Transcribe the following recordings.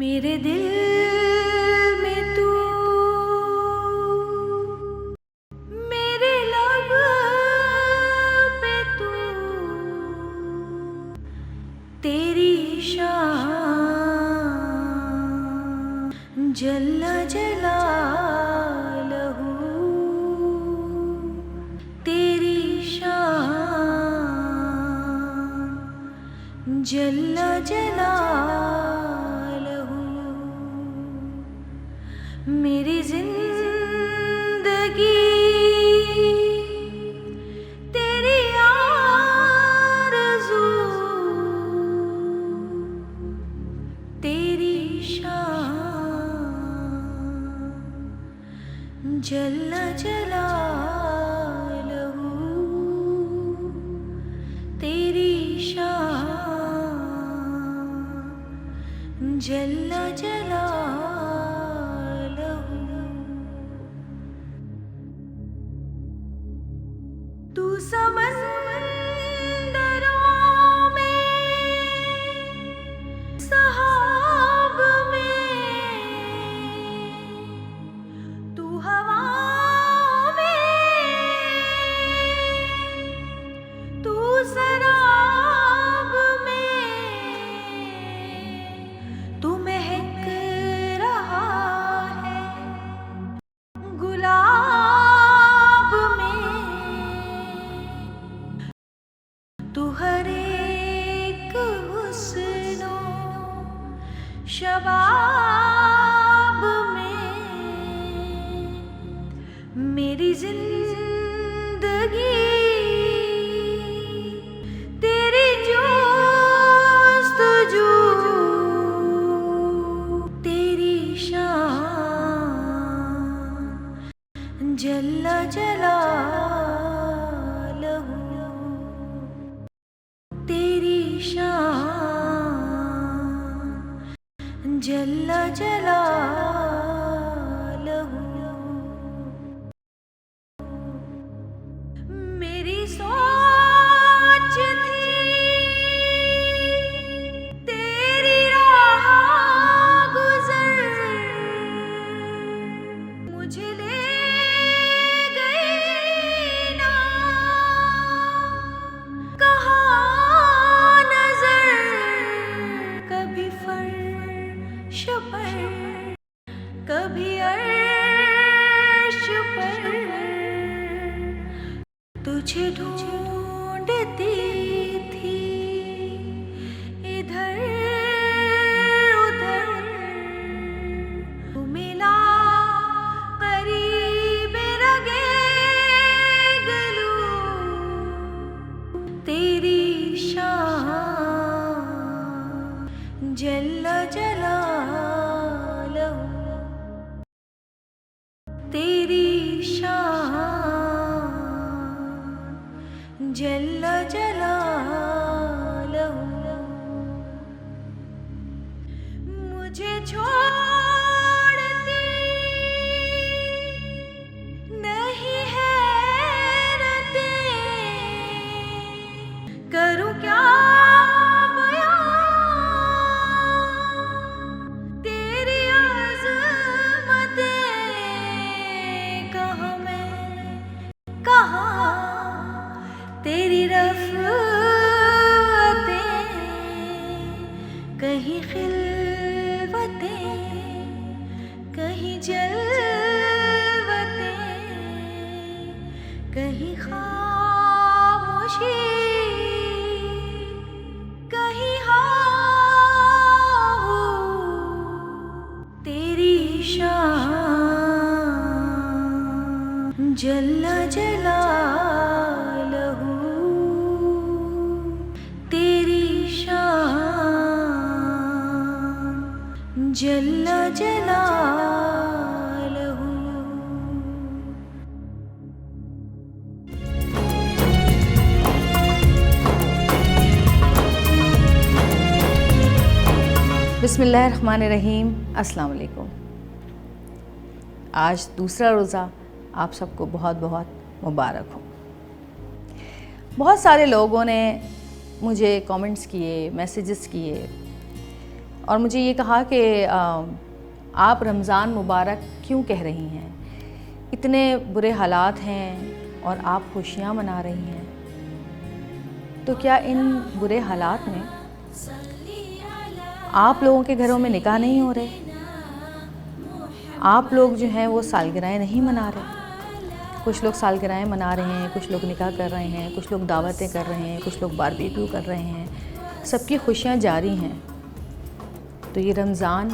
मेरे दिल में तू मेरे लब पे तू तेरी शान जल्ला जलालहू तेरी शान जल्ला जलालहू मेरी जिंदगी तेरी आरज़ू तेरी शान जल्ला जलालहू तेरी शान जल्ला जलालहू तू समंदरों में सहाब में तू हवाओं में तू शराब में तू महक रहा है गुलाब में तू हर एक हुस्नो शबाब में मेरी जिंदगी तेरी जोस्तजू तेरी शान जल्ला जलालहू तेरी शान जल्ला जलालहू मेरी सोच थी तेरी राह गुज़र मुझे ले गई ना कहाँ नज़र कभी फर्श पर कभी अर्श पर तुझे ढूंढती थी इधर उधर, तू मिला करीब लगे गलू, तेरी शान जल्ल जलालहू, तेरी शान जल्ल जलालहू। मुझे छोड़ती नहीं है रतें, करूं क्या बयां तेरी अज़मतें, कहाँ मैं कहाँ तेरी रफ़अतें, कहीं खिलवतें कहीं जलवतें, कहीं खामोशी कहीं हाहू, तेरी शान जल्ल जलालहू, तेरी शान जल्ल जलालहू। बिस्मिल्लाहिर्रहमानिर्रहीम। अस्सलाम वालेकुम। आज दूसरा रोज़ा आप सबको बहुत बहुत मुबारक हो। बहुत सारे लोगों ने मुझे कमेंट्स किए, मैसेजेस किए और मुझे ये कहा कि आप रमज़ान मुबारक क्यों कह रही हैं, इतने बुरे हालात हैं और आप खुशियाँ मना रही हैं, तो क्या इन बुरे हालात में आप लोगों के घरों में निकाह नहीं हो रहे? आप लोग जो हैं वो सालगिरहें नहीं मना रहे? कुछ लोग सालगिरहें मना रहे हैं, कुछ लोग निकाह कर रहे हैं, कुछ लोग दावतें कर रहे हैं, कुछ लोग बारबेक्यू कर रहे हैं, सबकी खुशियाँ जारी हैं। तो ये रमज़ान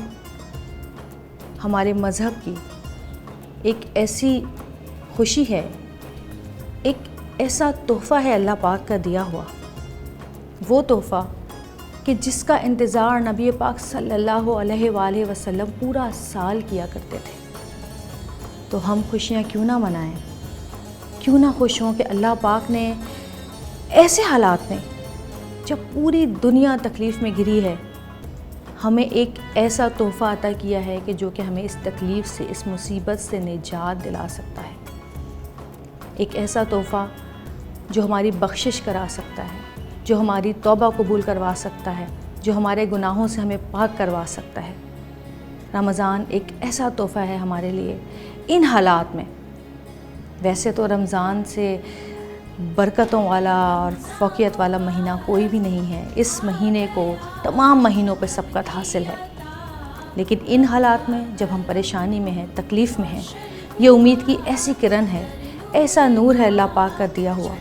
हमारे मज़हब की एक ऐसी खुशी है, एक ऐसा तोहफ़ा है अल्लाह पाक का दिया हुआ, वो तोहफ़ा कि जिसका इंतज़ार नबी पाक सल्लल्लाहु अलैहि वसल्लम पूरा साल किया करते थे। तो हम खुशियाँ क्यों ना मनाएं, क्यों ना खुश हों कि अल्लाह पाक ने ऐसे हालात में जब पूरी दुनिया तकलीफ़ में घिरी है, हमें एक ऐसा तोहफ़ा अता किया है कि जो कि हमें इस तकलीफ़ से, इस मुसीबत से निजात दिला सकता है। एक ऐसा तोहफ़ा जो हमारी बख्शिश करा सकता है, जो हमारी तौबा कबूल करवा सकता है, जो हमारे गुनाहों से हमें पाक करवा सकता है। रमज़ान एक ऐसा तोहफ़ा है हमारे लिए इन हालात में। वैसे तो रमज़ान से बरकतों वाला और फ़ौक़ियत वाला महीना कोई भी नहीं है। इस महीने को तमाम महीनों पर सबकत हासिल है, लेकिन इन हालात में जब हम परेशानी में हैं, तकलीफ़ में हैं, ये उम्मीद की ऐसी किरण है, ऐसा नूर है अल्लाह पाक का दिया हुआ,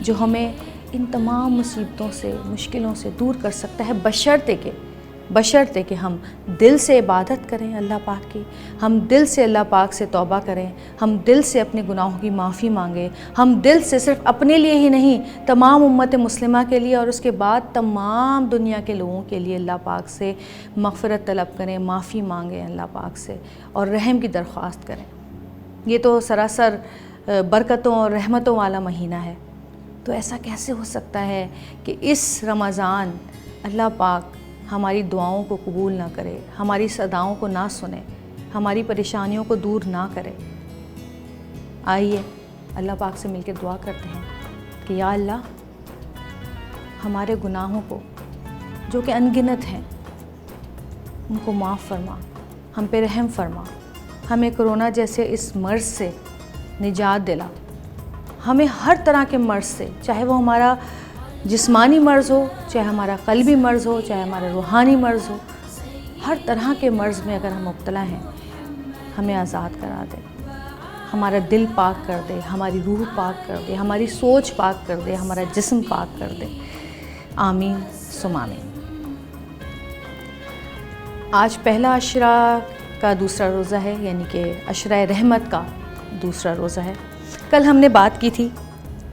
जो हमें इन तमाम मुसीबतों से, मुश्किलों से दूर कर सकता है, बशर्ते कि हम दिल से इबादत करें अल्लाह पाक की, हम दिल से अल्लाह पाक से तौबा करें, हम दिल से अपने गुनाहों की माफ़ी मांगें, हम दिल से सिर्फ़ अपने लिए ही नहीं, तमाम उम्मत मुस्लिमा के लिए और उसके बाद तमाम दुनिया के लोगों के लिए अल्लाह पाक से मग़फ़िरत तलब करें, माफ़ी मांगें अल्लाह पाक से और रहम की दरख्वास्त करें। ये तो सरासर बरकतों और रहमतों वाला महीना है। तो ऐसा कैसे हो सकता है कि इस रमज़ान अल्लाह पाक हमारी दुआओं को कबूल ना करे, हमारी सदाओं को ना सुने, हमारी परेशानियों को दूर ना करे? आइए अल्लाह पाक से मिलकर दुआ करते हैं कि या अल्लाह, हमारे गुनाहों को जो कि अनगिनत हैं उनको माफ़ फरमा, हम पे रहम फरमा, हमें कोरोना जैसे इस मर्ज़ से निजात दिला, हमें हर तरह के मर्ज़ से, चाहे वो हमारा जिस्मानी मर्ज़ हो, चाहे हमारा क़ल्बी मर्ज़ हो, चाहे हमारा रूहानी मर्ज़ हो, हर तरह के मर्ज़ में अगर हम मुब्तला हैं, हमें आज़ाद करा दे, हमारा दिल पाक कर दे, हमारी रूह पाक कर दे, हमारी सोच पाक कर दे, हमारा जिस्म पाक कर दे। आमीन सुम आमीन। आज पहला अशरा का दूसरा रोज़ा है, यानी कि अशरा रहमत का दूसरा रोज़ा है। कल हमने बात की थी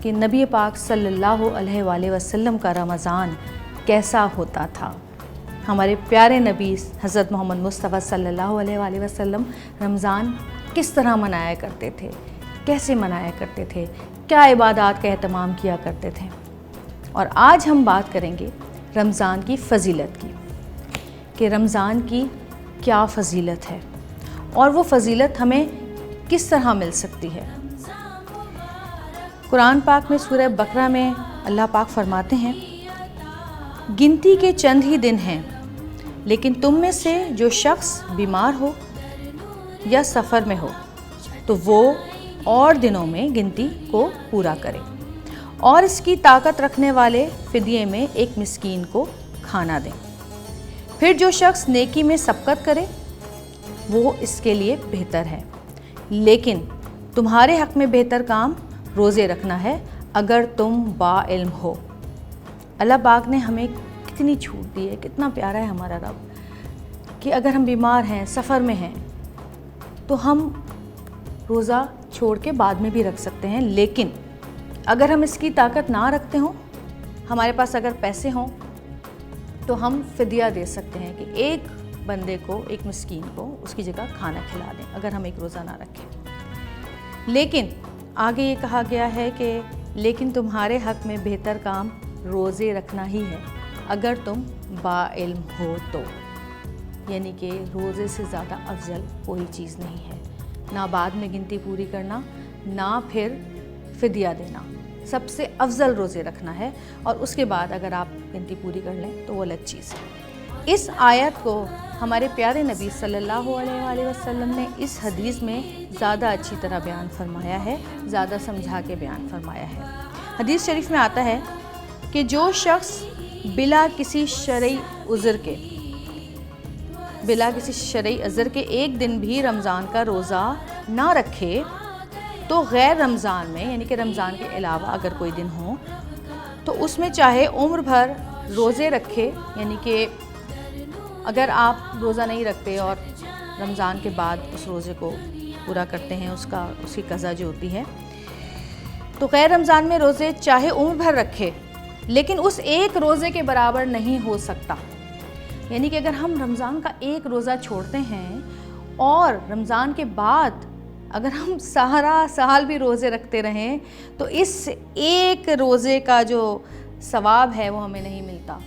कि नबी पाक सल्लल्लाहु अलैहि वसल्लम का रमज़ान कैसा होता था। हमारे प्यारे नबी हज़रत मोहम्मद मुस्तफ़ा सल्लल्लाहु अलैहि वसल्लम रमज़ान किस तरह मनाया करते थे, कैसे मनाया करते थे, क्या इबादत का एहतमाम किया करते थे। और आज हम बात करेंगे रमज़ान की फ़जीलत की, कि रमज़ान की क्या फ़जीलत है और वो फ़जीलत हमें किस तरह मिल सकती है। कुरान पाक में सूरह बकरा में अल्लाह पाक फरमाते हैं, गिनती के चंद ही दिन हैं, लेकिन तुम में से जो शख्स बीमार हो या सफ़र में हो तो वो और दिनों में गिनती को पूरा करे और इसकी ताकत रखने वाले फ़िदिये में एक मिस्कीन को खाना दें। फिर जो शख्स नेकी में सबकत करे वो इसके लिए बेहतर है, लेकिन तुम्हारे हक़ में बेहतर काम रोज़े रखना है अगर तुम बाइल्म हो। अल्लाह पाक ने हमें कितनी छूट दी है, कितना प्यारा है हमारा रब, कि अगर हम बीमार हैं, सफ़र में हैं, तो हम रोज़ा छोड़ के बाद में भी रख सकते हैं। लेकिन अगर हम इसकी ताकत ना रखते हों, हमारे पास अगर पैसे हों, तो हम फ़िदिया दे सकते हैं कि एक बंदे को, एक मिस्कीन को उसकी जगह खाना खिला दें अगर हम एक रोज़ा ना रखें। लेकिन आगे ये कहा गया है कि लेकिन तुम्हारे हक़ में बेहतर काम रोज़े रखना ही है अगर तुम बाइल्म हो तो, यानी कि रोज़े से ज़्यादा अफजल कोई चीज़ नहीं है। ना बाद में गिनती पूरी करना, ना फिर फ़िदिया देना, सबसे अफजल रोज़े रखना है और उसके बाद अगर आप गिनती पूरी कर लें तो वो अलग चीज़ है। इस आयत को हमारे प्यारे नबी सल्लल्लाहु अलैहि वसल्लम ने इस हदीस में ज़्यादा अच्छी तरह बयान फरमाया है, ज़्यादा समझा के बयान फरमाया है। हदीस शरीफ में आता है कि जो शख्स बिला किसी शरई उज़्र के एक दिन भी रमज़ान का रोज़ा ना रखे तो गैर रमज़ान में, यानी कि रमज़ान के अलावा अगर कोई दिन हो तो उसमें चाहे उम्र भर रोज़े रखे, यानी कि अगर आप रोज़ा नहीं रखते और रमज़ान के बाद उस रोज़े को पूरा करते हैं, उसकी कज़ा जो होती है, तो गैर रमज़ान में रोज़े चाहे उम्र भर रखे, लेकिन उस एक रोज़े के बराबर नहीं हो सकता। यानी कि अगर हम रमज़ान का एक रोज़ा छोड़ते हैं और रमज़ान के बाद अगर हम सारा साल भी रोज़े रखते रहें तो इस एक रोज़े का जो सवाब है वो हमें नहीं मिलता।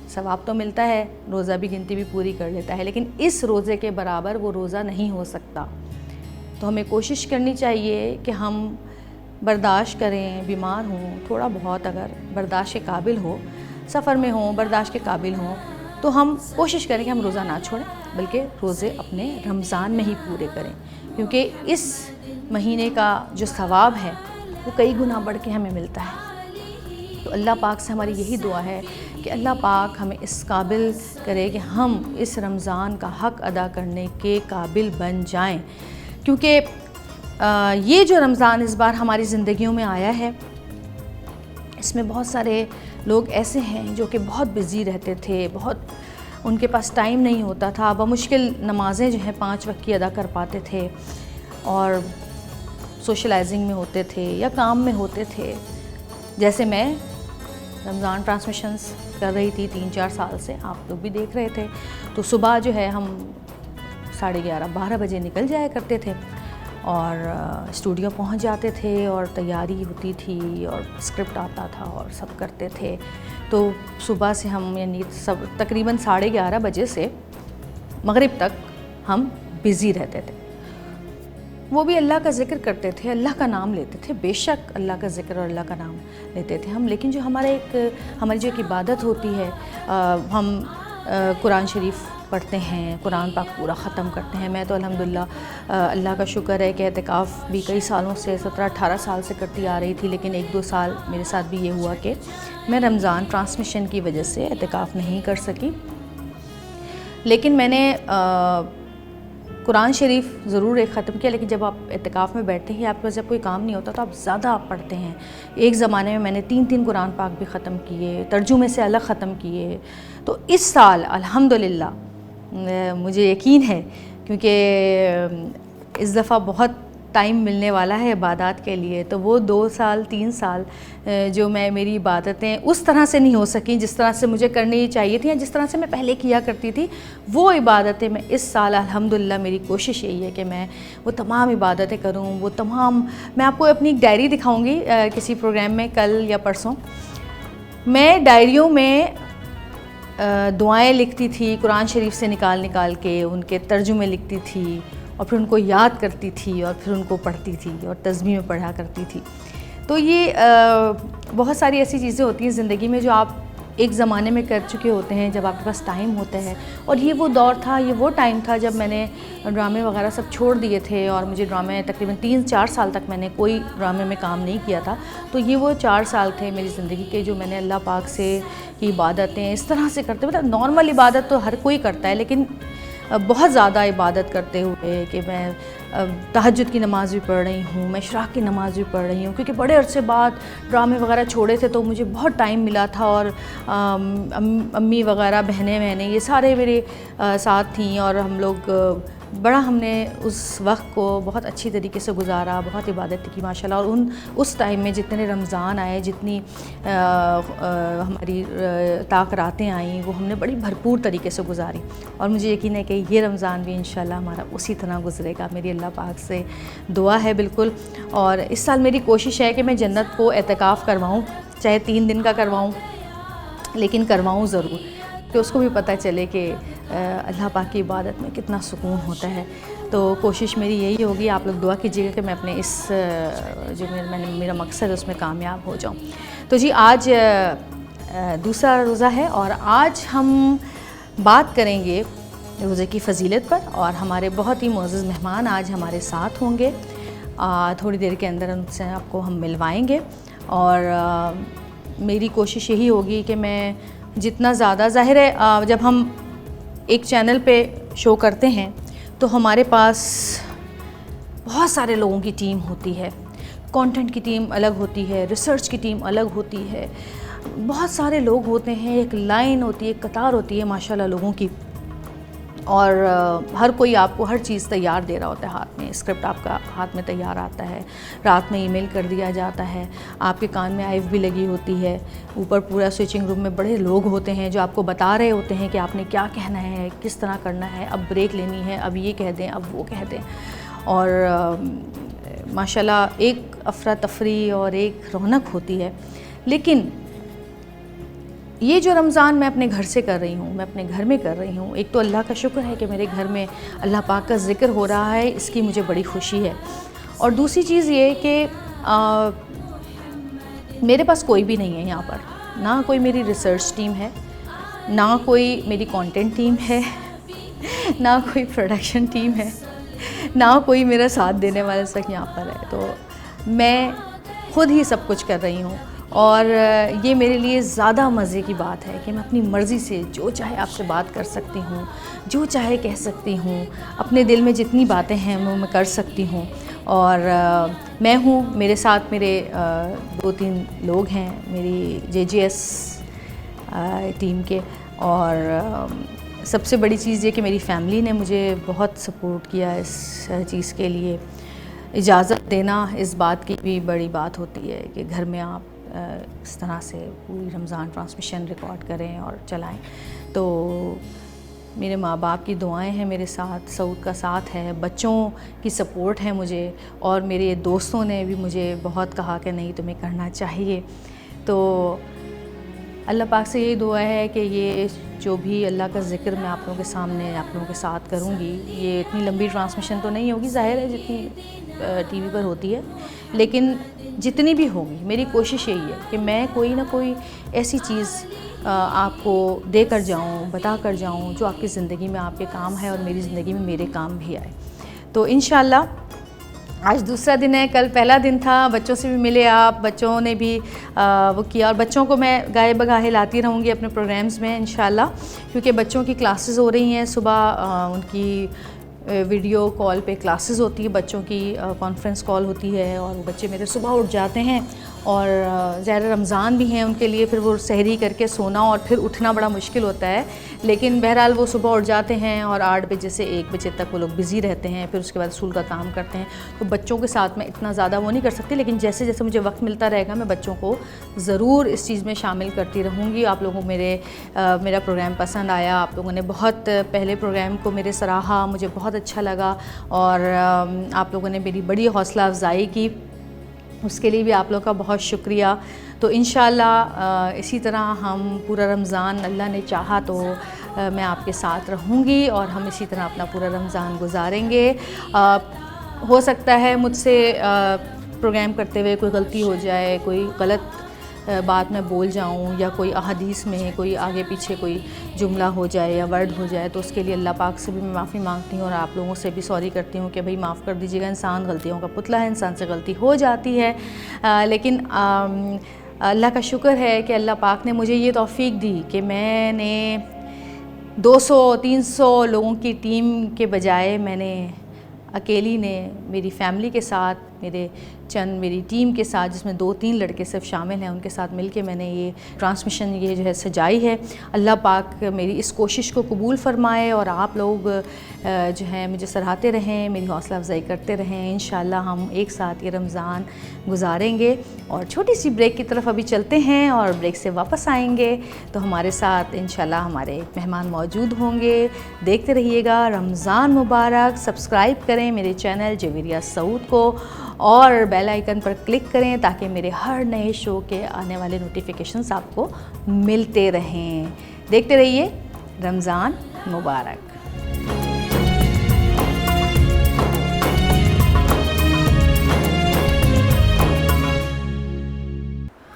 सवाब तो मिलता है, रोज़ा भी गिनती भी पूरी कर लेता है, लेकिन इस रोज़े के बराबर वो रोज़ा नहीं हो सकता। तो हमें कोशिश करनी चाहिए कि हम बर्दाश्त करें, बीमार हों, थोड़ा बहुत अगर बर्दाश्त के काबिल हो, सफ़र में हों, बर्दाश्त के काबिल हों, तो हम कोशिश करें कि हम रोज़ा ना छोड़ें, बल्कि रोज़े अपने रमज़ान में ही पूरे करें, क्योंकि इस महीने का जो सवाब है वो कई गुना बढ़ के हमें मिलता है। तो अल्लाह पाक से हमारी यही दुआ है कि अल्लाह पाक हमें इस काबिल करे कि हम इस रमज़ान का हक़ अदा करने के काबिल बन जाएं, क्योंकि ये जो रमज़ान इस बार हमारी ज़िंदगियों में आया है, इसमें बहुत सारे लोग ऐसे हैं जो कि बहुत बिज़ी रहते थे, बहुत उनके पास टाइम नहीं होता था, बमुश्किल नमाज़ें जो हैं 5 वक्त की अदा कर पाते थे और सोशलाइजिंग में होते थे या काम में होते थे। जैसे मैं रमज़ान ट्रांसमिशंस कर रही थी 3-4 साल से, आप लोग भी देख रहे थे, तो सुबह जो है हम 11:30-12 बजे निकल जाया करते थे और स्टूडियो पहुंच जाते थे और तैयारी होती थी और स्क्रिप्ट आता था और सब करते थे। तो सुबह से हम, यानी सब तकरीबन 11:30 बजे से मगरिब तक हम बिज़ी रहते थे। वो भी अल्लाह का ज़िक्र करते थे, अल्लाह का नाम लेते थे, बेशक अल्लाह का ज़िक्र और अल्लाह का नाम लेते थे हम, लेकिन जो हमारी जो एक इबादत होती है, हम कुरान शरीफ पढ़ते हैं, कुरान पाक पूरा ख़त्म करते हैं। मैं तो अल्हम्दुलिल्लाह अल्लाह का शुक्र है कि एतिकाफ़ भी कई सालों से 17-18 साल से करती आ रही थी, लेकिन 1-2 साल मेरे साथ भी ये हुआ कि मैं रमज़ान ट्रांसमिशन की वजह से एतिकाफ़ नहीं कर सकी। लेकिन मैंने कुरान शरीफ ज़रूर एक ख़त्म किया, लेकिन जब आप इत्तिकाफ़ में बैठते हैं, आपके पास जब कोई काम नहीं होता तो आप ज़्यादा आप पढ़ते हैं। एक ज़माने में मैंने 3-3 कुरान पाक भी ख़त्म किए, तर्जुमे से अलग ख़त्म किए। तो इस साल अल्हम्दुलिल्लाह मुझे यकीन है, क्योंकि इस दफ़ा बहुत टाइम मिलने वाला है इबादत के लिए, तो वो 2 साल 3 साल जो मेरी इबादतें उस तरह से नहीं हो सकी जिस तरह से मुझे करनी चाहिए थी या जिस तरह से मैं पहले किया करती थी, वो इबादतें मैं इस साल अल्हम्दुलिल्लाह मेरी कोशिश यही है कि मैं वो तमाम इबादतें करूं। वो तमाम, मैं आपको अपनी एक डायरी दिखाऊंगी किसी प्रोग्राम में कल या परसों। मैं डायरियों में दुआएं लिखती थी, कुरान शरीफ से निकाल के उनके तर्जुमे लिखती थी और फिर उनको याद करती थी और फिर उनको पढ़ती थी और तस्बीह में पढ़ा करती थी। तो ये बहुत सारी ऐसी चीज़ें होती हैं ज़िंदगी में जो आप एक ज़माने में कर चुके होते हैं जब आपके पास टाइम होता है। और ये वो दौर था, ये वो टाइम था जब मैंने ड्रामे वगैरह सब छोड़ दिए थे और मुझे ड्रामे तकरीबन 3-4 साल तक मैंने कोई ड्रामे में काम नहीं किया था। तो ये वो 4 साल थे मेरी ज़िंदगी के जो मैंने अल्लाह पाक से की इबादतें इस तरह से करते, मतलब नॉर्मल इबादत तो हर कोई करता है, लेकिन बहुत ज़्यादा इबादत करते हुए कि मैं तहज्जुद की नमाज़ भी पढ़ रही हूँ, मैं इशराक़ की नमाज़ भी पढ़ रही हूँ, क्योंकि बड़े अरसे बाद ड्रामे वगैरह छोड़े थे तो मुझे बहुत टाइम मिला था। और अम्मी वगैरह बहनें ये सारे मेरे साथ थीं और हम लोग बड़ा हमने उस वक्त को बहुत अच्छी तरीके से गुजारा, बहुत इबादत की माशाल्लाह। और उस टाइम में जितने रमज़ान आए, जितनी हमारी ताक़रातें आईं, वो हमने बड़ी भरपूर तरीके से गुजारी। और मुझे यकीन है कि ये रमज़ान भी इंशाल्लाह हमारा उसी तरह गुजरेगा। मेरी अल्लाह पाक से दुआ है बिल्कुल। और इस साल मेरी कोशिश है कि मैं जन्नत को एतकाफ़ करवाऊँ, चाहे 3 दिन का करवाऊँ, लेकिन करवाऊँ ज़रूर, कि उसको भी पता चले कि अल्लाह पाक की इबादत में कितना सुकून होता है। तो कोशिश मेरी यही होगी, आप लोग दुआ कीजिएगा कि मैं अपने इस जो मेरा मकसद है उसमें कामयाब हो जाऊं। तो जी आज दूसरा रोज़ा है और आज हम बात करेंगे रोज़े की फ़जीलत पर। और हमारे बहुत ही मुअज़्ज़ज़ मेहमान आज हमारे साथ होंगे, थोड़ी देर के अंदर उनसे आपको हम मिलवाएंगे। और मेरी कोशिश यही होगी कि मैं जितना ज़्यादा, ज़ाहिर है जब हम एक चैनल पे शो करते हैं तो हमारे पास बहुत सारे लोगों की टीम होती है, कंटेंट की टीम अलग होती है, रिसर्च की टीम अलग होती है, बहुत सारे लोग होते हैं, एक लाइन होती है, एक कतार होती है माशाल्लाह लोगों की। और हर कोई आपको हर चीज़ तैयार दे रहा होता है हाथ में, स्क्रिप्ट आपका हाथ में तैयार आता है, रात में ईमेल कर दिया जाता है, आपके कान में आइफ भी लगी होती है, ऊपर पूरा स्विचिंग रूम में बड़े लोग होते हैं जो आपको बता रहे होते हैं कि आपने क्या कहना है, किस तरह करना है, अब ब्रेक लेनी है, अब ये कह दें, अब वो कह दें। और माशाल्लाह एक अफरा तफरी और एक रौनक होती है। लेकिन ये जो रमज़ान मैं अपने घर से कर रही हूँ, मैं अपने घर में कर रही हूँ, एक तो अल्लाह का शुक्र है कि मेरे घर में अल्लाह पाक का ज़िक्र हो रहा है, इसकी मुझे बड़ी खुशी है। और दूसरी चीज़ ये कि मेरे पास कोई भी नहीं है यहाँ पर, ना कोई मेरी रिसर्च टीम है, ना कोई मेरी कंटेंट टीम है, ना कोई प्रोडक्शन टीम है, ना कोई मेरा साथ देने वाला सब यहाँ पर है। तो मैं खुद ही सब कुछ कर रही हूँ। और ये मेरे लिए ज़्यादा मज़े की बात है कि मैं अपनी मर्ज़ी से जो चाहे आपसे बात कर सकती हूँ, जो चाहे कह सकती हूँ, अपने दिल में जितनी बातें हैं वो मैं कर सकती हूँ। और मैं हूँ, मेरे साथ मेरे 2-3 लोग हैं मेरी JGS टीम के। और सबसे बड़ी चीज़ ये कि मेरी फ़ैमिली ने मुझे बहुत सपोर्ट किया इस चीज़ के लिए। इजाज़त देना इस बात की भी बड़ी बात होती है कि घर में आप इस तरह से पूरी रमज़ान ट्रांसमिशन रिकॉर्ड करें और चलाएं। तो मेरे माँ बाप की दुआएं हैं मेरे साथ, सऊद का साथ है, बच्चों की सपोर्ट है मुझे, और मेरे दोस्तों ने भी मुझे बहुत कहा कि नहीं तुम्हें करना चाहिए। तो अल्लाह पाक से यही दुआ है कि ये जो भी अल्लाह का ज़िक्र मैं आप लोगों के सामने, आप लोगों के साथ करूँगी, ये इतनी लंबी ट्रांसमिशन तो नहीं होगी, ज़ाहिर है जितनी टीवी पर होती है, लेकिन जितनी भी होगी मेरी कोशिश यही है कि मैं कोई ना कोई ऐसी चीज़ आपको दे कर जाऊँ, बता कर जाऊँ जो आपकी ज़िंदगी में आपके काम है और मेरी ज़िंदगी में मेरे काम भी आए। तो इंशाल्लाह आज दूसरा दिन है, कल पहला दिन था, बच्चों से भी मिले आप, बच्चों ने भी वो किया। और बच्चों को मैं गाहे बगाहे लाती रहूँगी अपने प्रोग्राम्स में इंशाल्लाह, क्योंकि बच्चों की क्लासेस हो रही हैं सुबह, उनकी वीडियो कॉल पे क्लासेस होती है बच्चों की, कॉन्फ्रेंस कॉल होती है और वो बच्चे मेरे सुबह उठ जाते हैं और ज़्यादा रमज़ान भी हैं उनके लिए, फिर वो सहरी करके सोना और फिर उठना बड़ा मुश्किल होता है। लेकिन बहरहाल वो सुबह उठ जाते हैं और 8 बजे से 1 बजे तक वो लोग बिज़ी रहते हैं, फिर उसके बाद स्कूल का काम करते हैं। तो बच्चों के साथ मैं इतना ज़्यादा वो नहीं कर सकती, लेकिन जैसे जैसे मुझे वक्त मिलता रहेगा मैं बच्चों को ज़रूर इस चीज़ में शामिल करती रहूँगी। आप लोगों को मेरा प्रोग्राम पसंद आया, आप लोगों ने बहुत पहले प्रोग्राम को मेरे सराहा, मुझे बहुत अच्छा लगा और आप लोगों ने मेरी बड़ी हौसला अफजाई की, उसके लिए भी आप लोगों का बहुत शुक्रिया। तो इंशाअल्लाह इसी तरह हम पूरा रमज़ान, अल्लाह ने चाहा तो मैं आपके साथ रहूँगी और हम इसी तरह अपना पूरा रमज़ान गुजारेंगे। हो सकता है मुझसे प्रोग्राम करते हुए कोई गलती हो जाए, कोई गलत बात मैं बोल जाऊँ या कोई अहादीस में कोई आगे पीछे कोई जुमला हो जाए या वर्ड हो जाए, तो उसके लिए अल्लाह पाक से भी मैं माफ़ी मांगती हूँ और आप लोगों से भी सॉरी करती हूँ कि भाई माफ़ कर दीजिएगा। इंसान गलतियों का पुतला है, इंसान से गलती हो जाती है, लेकिन अल्लाह का शुक्र है कि अल्लाह पाक ने मुझे ये तौफीक दी कि मैंने 200-300 लोगों की टीम के बजाय मैंने अकेली ने मेरी फैमिली के साथ, मेरी टीम के साथ, जिसमें 2-3 लड़के सिर्फ शामिल हैं, उनके साथ मिलके मैंने ये ट्रांसमिशन ये जो है सजाई है। अल्लाह पाक मेरी इस कोशिश को कबूल फ़रमाए और आप लोग जो हैं मुझे सराहते रहें, मेरी हौसला अफजाई करते रहें। इंशाअल्लाह हम एक साथ ये रमज़ान गुजारेंगे और छोटी सी ब्रेक की तरफ अभी चलते हैं और ब्रेक से वापस आएंगे तो हमारे साथ इंशाअल्लाह हमारे मेहमान मौजूद होंगे। देखते रहिएगा। रमज़ान मुबारक। सब्सक्राइब करें मेरे चैनल जवेरिया सऊद को और बेल आइकन पर क्लिक करें ताकि मेरे हर नए शो के आने वाले नोटिफिकेशंस आपको मिलते रहें। देखते रहिए। रमज़ान मुबारक।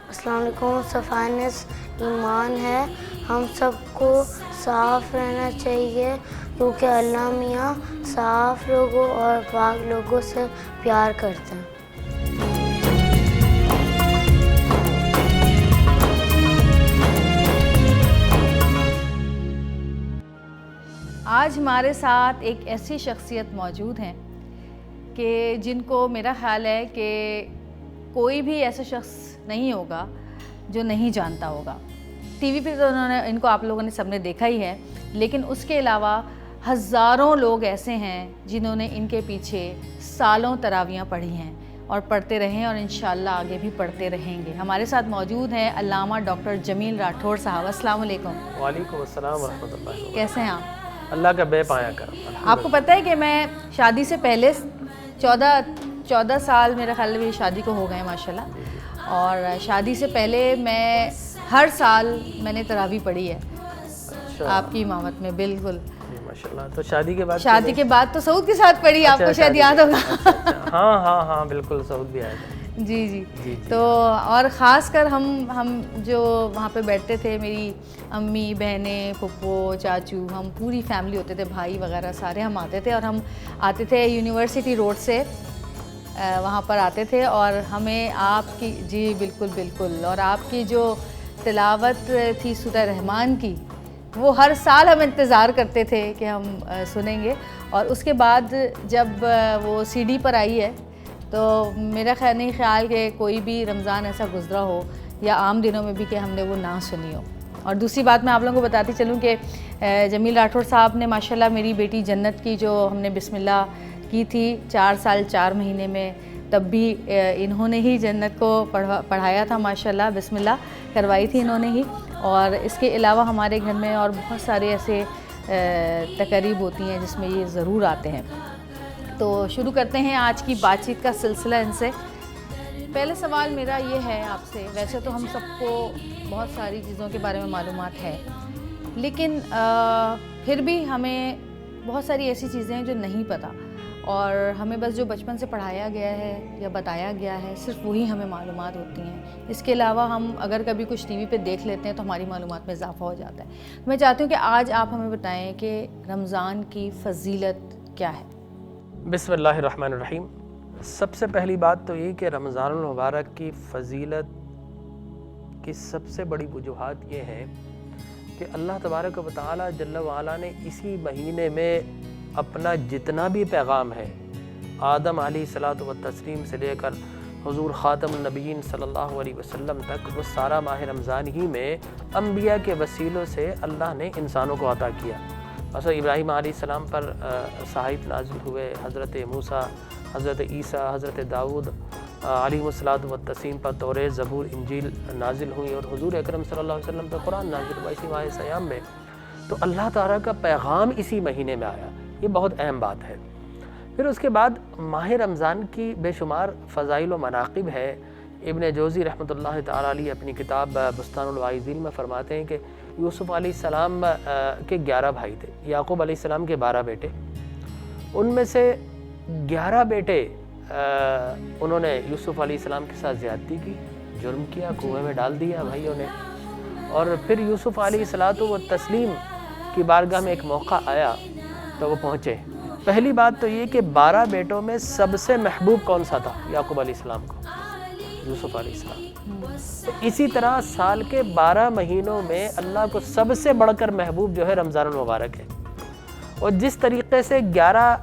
अस्सलाम वालेकुम। सफ़ानेस ईमान है, हम सबको साफ़ रहना चाहिए क्योंकि अल्लाह मियाँ साफ़ लोगों और पाक लोगों से प्यार करते हैं। आज हमारे साथ एक ऐसी शख्सियत मौजूद हैं कि जिनको मेरा ख़्याल है कि कोई भी ऐसा शख्स नहीं होगा जो नहीं जानता होगा। टीवी पे तो इनको आप लोगों ने सबने देखा ही है, लेकिन उसके अलावा हज़ारों लोग ऐसे हैं जिन्होंने इनके पीछे सालों तरावियाँ पढ़ी हैं और पढ़ते रहे हैं और इंशाअल्लाह आगे भी पढ़ते रहेंगे। हमारे साथ मौजूद हैं अल्लामा डॉक्टर जमील राठौर साहब। अस्सलाम वालेकुम। वालेकुम अस्सलाम व रहमतुल्लाहि व बरकातहू। कैसे हैं आप? अल्लाह का बेपाया करम। आपको पता है कि मैं शादी से पहले 14 साल मेरे ख्याल में शादी को हो गए माशाल्लाह, और शादी से पहले मैं हर साल मैंने तरावी पढ़ी है। अच्छा। आपकी इमामत में। बिल्कुल माशाल्लाह। तो शादी के बाद तो सऊद के साथ पढ़ी। अच्छा, आपको शायद याद होगा। अच्छा। हाँ बिल्कुल, सऊद भी आया था। जी। तो और ख़ास कर हम जो वहाँ पे बैठते थे, मेरी अम्मी, बहनें, फुप्पो, चाचू, हम पूरी फैमिली होते थे, भाई वगैरह सारे हम आते थे और हम आते थे यूनिवर्सिटी रोड से, वहाँ पर आते थे और हमें आपकी जी बिल्कुल और आपकी जो तिलावत थी सूरह रहमान की, वो हर साल हम इंतज़ार करते थे कि हम सुनेंगे। और उसके बाद जब वो सीडी पर आई है तो मेरा नहीं ख्याल कि कोई भी रमज़ान ऐसा गुज़रा हो या आम दिनों में भी कि हमने वो ना सुनी हो। और दूसरी बात मैं आप लोगों को बताती चलूँ कि जमील राठौर साहब ने माशाल्लाह मेरी बेटी जन्नत की जो हमने बिस्मिल्लाह की थी 4 साल 4 महीने में, तब भी इन्होंने ही जन्नत को पढ़ाया था माशाल्लाह, बिस्मिल्लाह करवाई थी इन्होंने ही। और इसके अलावा हमारे घर में और बहुत सारे ऐसे तकरीब होती हैं जिसमें ये ज़रूर आते हैं। तो शुरू करते हैं आज की बातचीत का सिलसिला इनसे। पहले सवाल मेरा ये है आपसे, वैसे तो हम सबको बहुत सारी चीज़ों के बारे में मालूमात है, लेकिन फिर भी हमें बहुत सारी ऐसी चीज़ें हैं जो नहीं पता और हमें बस जो बचपन से पढ़ाया गया है या बताया गया है सिर्फ वही हमें मालूमात होती हैं। इसके अलावा हम अगर कभी कुछ टीवी पे देख लेते हैं तो हमारी मालूमात में इजाफ़ा हो जाता है। मैं चाहती हूँ कि आज आप हमें बताएं कि रमज़ान की फ़जीलत क्या है। बिस्मिल्लाहिर्रहमानिर्रहीम। सबसे पहली बात तो ये कि रमज़ानुल मुबारक की फ़जीलत की सबसे बड़ी वजूहात ये है कि अल्लाह तबारक व तआला जल्ल व अला ने इसी महीने में अपना जितना भी पैगाम है आदम अलैहिस्सलातु वत्तस्लीम से लेकर हुजूर ख़ातमुन नबीयीन सल्लल्लाहु अलैहि वसल्लम तक, वो सारा माह रमज़ान ही में अम्बिया के वसीलों से अल्लाह ने इंसानों को अता किया। मतलब इब्राहीम अलैहिस्सलाम पर सहाइफ नाज़िल हुए, हज़रत मूसा, हज़रत ईसा, हज़रत दाऊद अलैहिस्सलातु वत्तस्लीम पर तौरेत, ज़बूर, इंजील नाज़िल हुई और हुजूर अकरम सल्लल्लाहु अलैहि वसल्लम पर कुरान नाज़िल हुआ इसी माह सयाम में। तो अल्लाह ताला का पैगाम इसी महीने में आया, ये बहुत अहम बात है। फिर उसके बाद माह रमज़ान की बेशुमार फ़ज़ाइल व मनाक़िब है। इब्न जौज़ी रहमतुल्लाह ताला अलैह अपनी किताब बुस्तानुल वाइज़ीन में फ़रमाते हैं कि यूसुफ़ अलैहिस्सलाम के 11 भाई थे, याक़ूब अलैहिस्सलाम के 12 बेटे। उनमें से 11 बेटे उन्होंने यूसुफ़ अलैहिस्सलाम के साथ ज़्यादती की, जुर्म किया, कुएं में डाल दिया भाइयों ने। और फिर यूसुफ़ अलैहिस्सलातु वत्तस्लीम की बारगाह में एक मौका आया तो वो पहुँचे। पहली बात तो ये कि 12 बेटों में सबसे महबूब कौन सा था? याक़ूब अलैहिस्सलाम को, यूसुफ़ अलैहिस्सलाम। तो इसी तरह साल के 12 महीनों में अल्लाह को सबसे बढ़कर महबूब जो है रमज़ानुल मुबारक है। और जिस तरीक़े से 11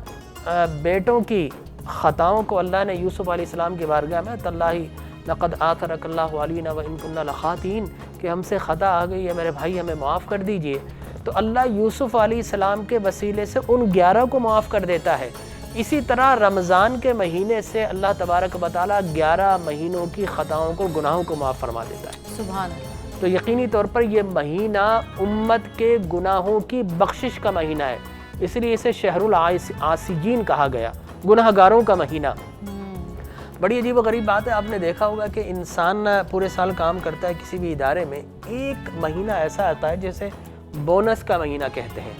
बेटों की ख़ताओं को अल्लाह ने यूसुफ़ अलैहिस्सलाम की बारगाह में तल्लाही लक़द आतरकल्लाहु अलैना व इन कुन्ना लख़ातीन, कि हमसे ख़ता आ गई है मेरे भाई, हमें माफ़ कर दीजिए। तो अल्लाह यूसुफ़ अलैहिस्सलाम के वसीले से उन 11 को माफ़ कर देता है। इसी तरह रमज़ान के महीने से अल्लाह तबारक व तआला 11 महीनों की ख़ताओं को, गुनाहों को माफ़ फरमा देता है। सुभान अल्लाह। तो यकीनी तौर पर यह महीना उम्मत के गुनाहों की बख्शिश का महीना है, इसलिए इसे शहरुल आसिजीन कहा गया, गुनाहगारों का महीना। बड़ी अजीब व गरीब बात है, आपने देखा होगा कि इंसान पूरे साल काम करता है किसी भी इदारे में, एक महीना ऐसा आता है जैसे बोनस का महीना कहते हैं,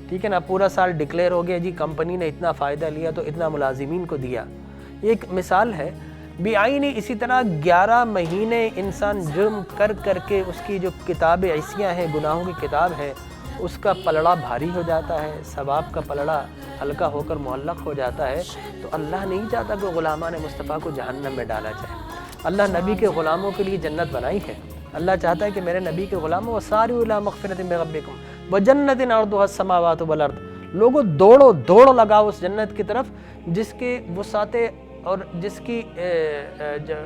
ठीक है ना। पूरा साल डिक्लेयर हो गया जी, कंपनी ने इतना फ़ायदा लिया तो इतना मुलाजिमीन को दिया, एक मिसाल है। बेआईनी इसी तरह 11 महीने इंसान जुर्म कर करके उसकी जो किताब ऐसियाँ हैं, गुनाहों की किताब है, उसका पलड़ा भारी हो जाता है, सवाब का पलड़ा हल्का होकर मुअल्लक़ हो जाता है। तो अल्लाह नहीं चाहता कि ग़ुलामान मुस्तफ़ा को जहन्नम में डाला जाए। अल्लाह नबी के ग़ुलामों के लिए जन्नत बनाई है। अल्लाह चाहता है कि मेरे नबी के ग़ुलामों वसारिउ इला मग़फ़िरतिन मिन रब्बिकुम व जन्नतिन अर्दुहा अस्समावातु वल अर्द, लोगों दौड़ लगाओ उस जन्नत की तरफ जिसके वसाते और जिसकी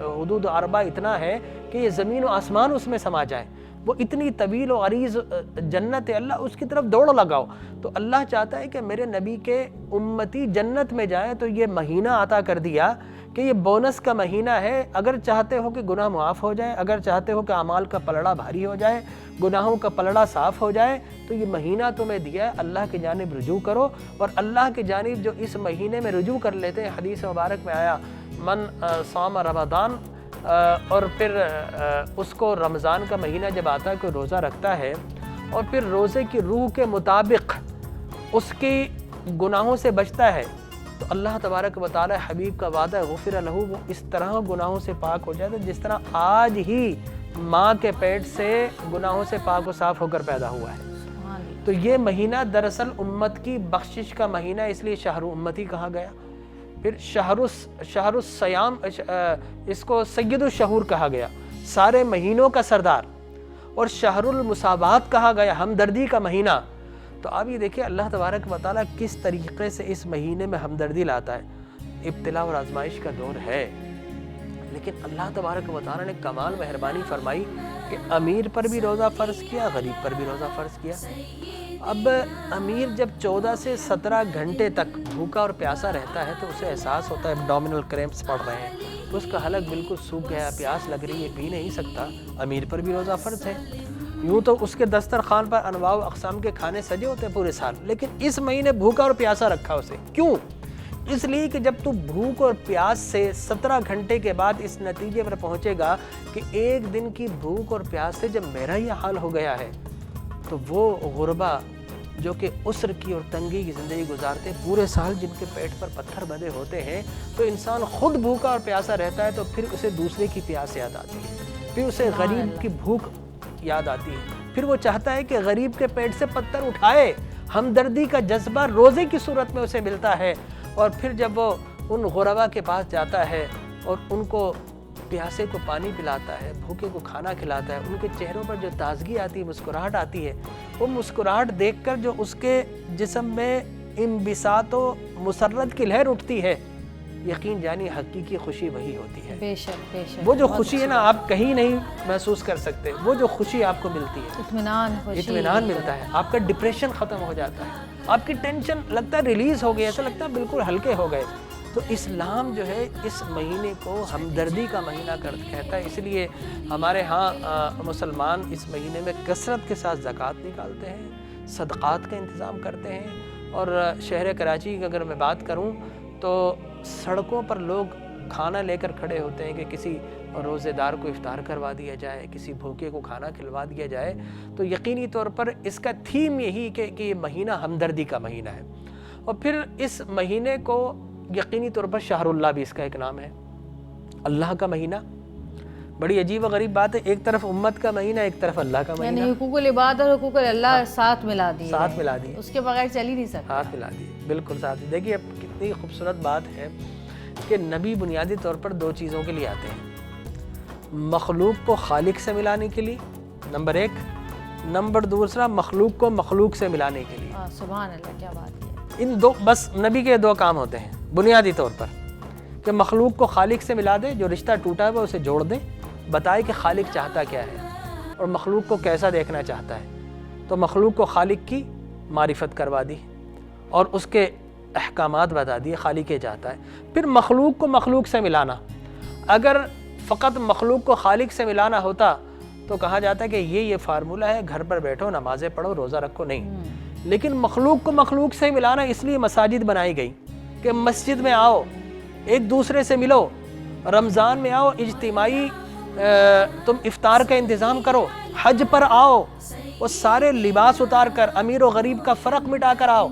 हुदूद अरबा इतना है कि ये ज़मीन व आसमान उसमें समा जाए। वो इतनी तवील और अरीज़ जन्नत है, अल्लाह उसकी तरफ दौड़ लगाओ। तो अल्लाह चाहता है कि मेरे नबी के उम्मती जन्नत में जाए। तो ये महीना अता कर दिया कि ये बोनस का महीना है। अगर चाहते हो कि गुनाह मुआफ़ हो जाए, अगर चाहते हो कि अमाल का पलड़ा भारी हो जाए, गुनाहों का पलड़ा साफ़ हो जाए, तो ये महीना तुम्हें दिया है, अल्लाह की जानिब रुजू करो। और अल्लाह की जानिब जो इस महीने में रुजू कर लेते हैं, हदीस मुबारक में आया मन साम रमज़ान, और फिर उसको रमज़ान का महीना जब आता है कोई रोज़ा रखता है और फिर रोज़े की रूह के मुताबिक उसकी गुनाहों से बचता है, तो अल्लाह तबारक व तआला हबीब का वादा गुफ़िर लहू, वो इस तरह गुनाहों से पाक हो जाता है जिस तरह आज ही माँ के पेट से गुनाहों से पाक व साफ़ होकर पैदा हुआ है। तो ये महीना दरअसल उम्मत की बख्शिश का महीना, इसलिए शहरु उम्मती कहा गया। फिर शहरुस सयाम, इसको सैयदुश शहूर कहा गया, सारे महीनों का सरदार। और शहरुल मुसाबात कहा गया, हमदर्दी का महीना। तो आप ये देखिए अल्लाह तबारक व तआला किस तरीक़े से इस महीने में हमदर्दी लाता है। इब्तिला और आजमाइश का दौर है, लेकिन अल्लाह तबारक व तआला ने कमाल मेहरबानी फरमाई कि अमीर पर भी रोज़ा फ़र्ज़ किया, गरीब पर भी रोज़ा फ़र्ज़ किया। अब अमीर जब 14 से 17 घंटे तक भूखा और प्यासा रहता है तो उसे एहसास होता है एब्डोमिनल क्रैम्प्स पड़ रहे हैं, तो उसका हलक बिल्कुल सूख गया, प्यास लग रही है, पी नहीं सकता। अमीर पर भी रोज़ा फ़र्ज़ है। यूँ तो उसके दस्तरखान पर अनवाअ व अक़साम के खाने सजे होते हैं पूरे साल, लेकिन इस महीने भूखा और प्यासा रखा उसे। क्यों? इसलिए कि जब तू भूख और प्यास से 17 घंटे के बाद इस नतीजे पर पहुँचेगा कि एक दिन की भूख और प्यास से जब मेरा यह हाल हो गया है, तो वो गुरबा जो कि उसर की और तंगी की ज़िंदगी गुजारते पूरे साल, जिनके पेट पर पत्थर बंधे होते हैं, तो इंसान खुद भूखा और प्यासा रहता है तो फिर उसे दूसरे की प्यास याद आती है, फिर उसे गरीब की भूख याद आती है, फिर वो चाहता है कि गरीब के पेट से पत्थर उठाए। हमदर्दी का जज्बा रोज़े की सूरत में उसे मिलता है। और फिर जब वो उन गुरबा के पास जाता है और उनको प्यासे को पानी पिलाता है, भूखे को खाना खिलाता है, उनके चेहरों पर जो ताजगी आती है, मुस्कुराहट आती है, वो मुस्कुराहट देखकर जो उसके जिस्म में इंबिसातो मुसर्रत की लहर उठती है, यकीन जानिए हकीकी खुशी वही होती है। बेशक बेशक। वो जो खुशी है ना, आप कहीं नहीं महसूस कर सकते। वो जो खुशी आपको मिलती है, इत्मीनान मिलता है, आपका डिप्रेशन ख़त्म हो जाता है, आपकी टेंशन लगता है रिलीज़ हो गई, ऐसा लगता है बिल्कुल हल्के हो गए। तो इस्लाम जो है इस महीने को हमदर्दी का महीना कहता है। इसलिए हमारे यहाँ मुसलमान इस महीने में कसरत के साथ ज़कात निकालते हैं, सदक़ात का इंतज़ाम करते हैं। और शहर कराची की अगर मैं बात करूँ तो सड़कों पर लोग खाना लेकर खड़े होते हैं कि किसी रोज़ेदार को इफ्तार करवा दिया जाए, किसी भूखे को खाना खिलवा दिया जाए। तो यकीनी तौर पर इसका थीम यही कि ये महीना हमदर्दी का महीना है। और फिर इस महीने को यकीनी तौर पर शहरुल्लाह भी इसका एक नाम है, अल्लाह का महीना। बड़ी अजीब व गरीब बात है, एक तरफ उम्मत का महीना, एक तरफ अल्लाह का महीना। हुकूकुल इबादत और हुकूकुल अल्लाह साथ मिला दिए, उसके बगैर चल ही नहीं सकता। हाथ मिला दिए, बिल्कुल साथ। देखिए अब कितनी खूबसूरत बात है कि नबी बुनियादी तौर पर दो चीज़ों के लिए आते हैं, मखलूक को खालिक से मिलाने के लिए, नंबर एक, नंबर दूसरा मखलूक को मखलूक से मिलाने के लिए। सुभान अल्लाह, क्या बात है। इन दो, बस नबी के दो काम होते हैं बुनियादी तौर पर, कि मखलूक को खालिक से मिला दे, जो रिश्ता टूटा है वो उसे जोड़ दे, बताए कि खालिक चाहता क्या है और मखलूक को कैसा देखना चाहता है। तो मखलूक को खालिक की मारिफत करवा दी और उसके अहकामात बता दिए, खालिक चाहता है। फिर मखलूक को मखलूक से मिलाना, अगर फ़कत मखलूक को खालिक से मिलाना होता तो कहा जाता है कि ये फार्मूला है, घर पर बैठो, नमाज़ें पढ़ो, रोज़ा रखो, नहीं। लेकिन मखलूक को मखलूक से मिलाना, इसलिए मसाजिद बनाई गई कि मस्जिद में आओ, एक दूसरे से मिलो, रमज़ान में आओ, इज्तिमाई तुम इफ्तार का इंतज़ाम करो, हज पर आओ, वो सारे लिबास उतार कर अमीर और गरीब का फ़र्क मिटा कर आओ,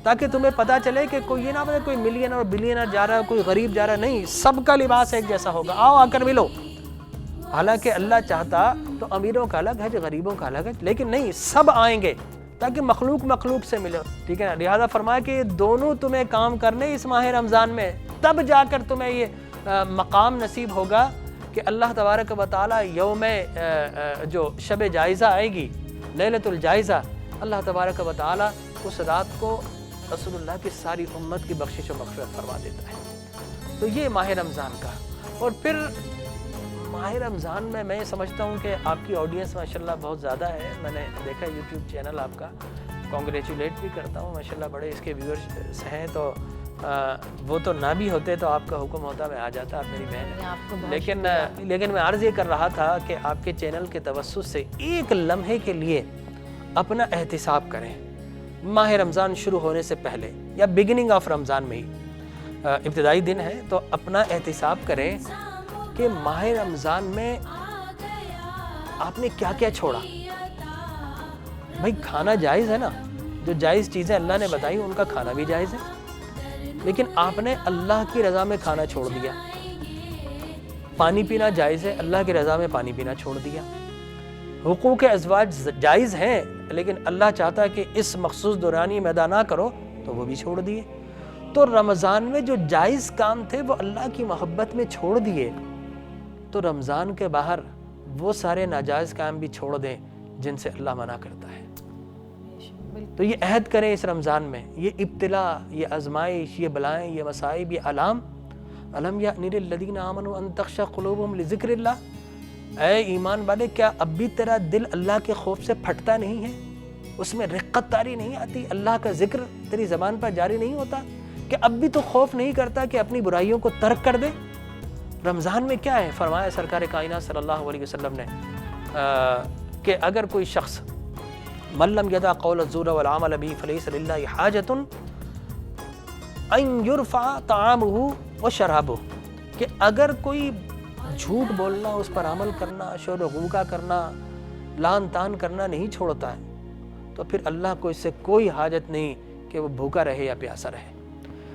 ताकि तुम्हें पता चले कि कोई ये ना पता कोई मिलियनर और बिलियनर जा रहा है, कोई गरीब जा रहा है, नहीं, सबका लिबास एक जैसा होगा, आओ आकर मिलो। हालांकि अल्लाह चाहता तो अमीरों का अलग है, गरीबों का अलग है, लेकिन नहीं, सब आएंगे ताकि मखलूक मखलूक से मिले, ठीक है ना। लिहाजा फरमाया कि दोनों तुम्हें काम करने इस माह रमज़ान में, तब जाकर तुम्हें ये मकाम नसीब होगा कि अल्लाह तबारक व तआला यौम जो शब जायज़ा आएगी, लैलतुल जायज़ा, अल्लाह तबारक व तआला उस रात को रसूलुल्लाह की सारी उम्मत की बख्शिश और मग़फ़िरत फरमा देता है। तो ये माह रमज़ान का। और फिर माह रमज़ान में मैं समझता हूँ कि आपकी ऑडियंस माशाल्लाह बहुत ज़्यादा है, मैंने देखा यूट्यूब चैनल आपका, कॉन्ग्रेचुलेट भी करता हूँ, माशाल्लाह बड़े इसके व्यूअर्स हैं। तो वो तो ना भी होते तो आपका हुक्म होता, मैं आ जाता, आप मेरी बहन है। लेकिन मैं अर्ज़ ये कर रहा था कि आपके चैनल के तवस्सुत से एक लम्हे के लिए अपना एहतिसाब करें, माह रमज़ान शुरू होने से पहले या बिगिनिंग ऑफ रमज़ान में ही, इब्तिदाई दिन है, तो अपना एहतिसाब करें कि माह रमज़ान में आपने क्या क्या छोड़ा। भाई खाना जायज़ है ना, जो जायज़ चीज़ें अल्लाह ने बताई उनका खाना भी जायज़ है, लेकिन आपने अल्लाह की रज़ा में खाना छोड़ दिया। पानी पीना जायज़ है, अल्लाह की रज़ा में पानी पीना छोड़ दिया। हुकूक़ अज़वाज जायज़ हैं, लेकिन अल्लाह चाहता है कि इस मखसूस दौरानी में अदा ना करो, तो वो भी छोड़ दिए। तो रमज़ान में जो जायज़ काम थे वो अल्लाह की मोहब्बत में छोड़ दिए, तो रमज़ान के बाहर वो सारे नाजायज़ काम भी छोड़ दें जिनसे अल्लाह मना करता है। तो ये अहद करें इस रमज़ान में, ये इब्तिला, ये आजमाइश, ये बलाएँ, ये मसाइब, ये अलम यानि लिल्लज़ीना आमनू अन तख़शअ क़ुलूबुहुम लिज़िक्रिल्लाह, ऐ ईमान वाले क्या अब भी तेरा दिल अल्लाह के खौफ से फटता नहीं है, उसमें रिक़्क़त तारी नहीं आती, अल्लाह का ज़िक्र तेरी ज़बान पर जारी नहीं होता, कि अब भी तो खौफ नहीं करता कि अपनी बुराइयों को तर्क कर दे। रमज़ान में क्या है, फरमाया सरकार कायनात सल्लल्लाहु अलैहि वसल्लम ने कि अगर कोई शख्स मल्लम यदा क़ौल ज़ूर वल अमल बिही फ़लैसा लिल्लाहि हाजतुन अन युरफ़ा तआमुहु व शराबुहु, कि अगर कोई झूठ बोलना, उस पर अमल करना, शोर गुगा करना, लान तान करना नहीं छोड़ता है, तो फिर अल्लाह को इससे कोई हाजत नहीं कि वो भूखा रहे या प्यासा रहे।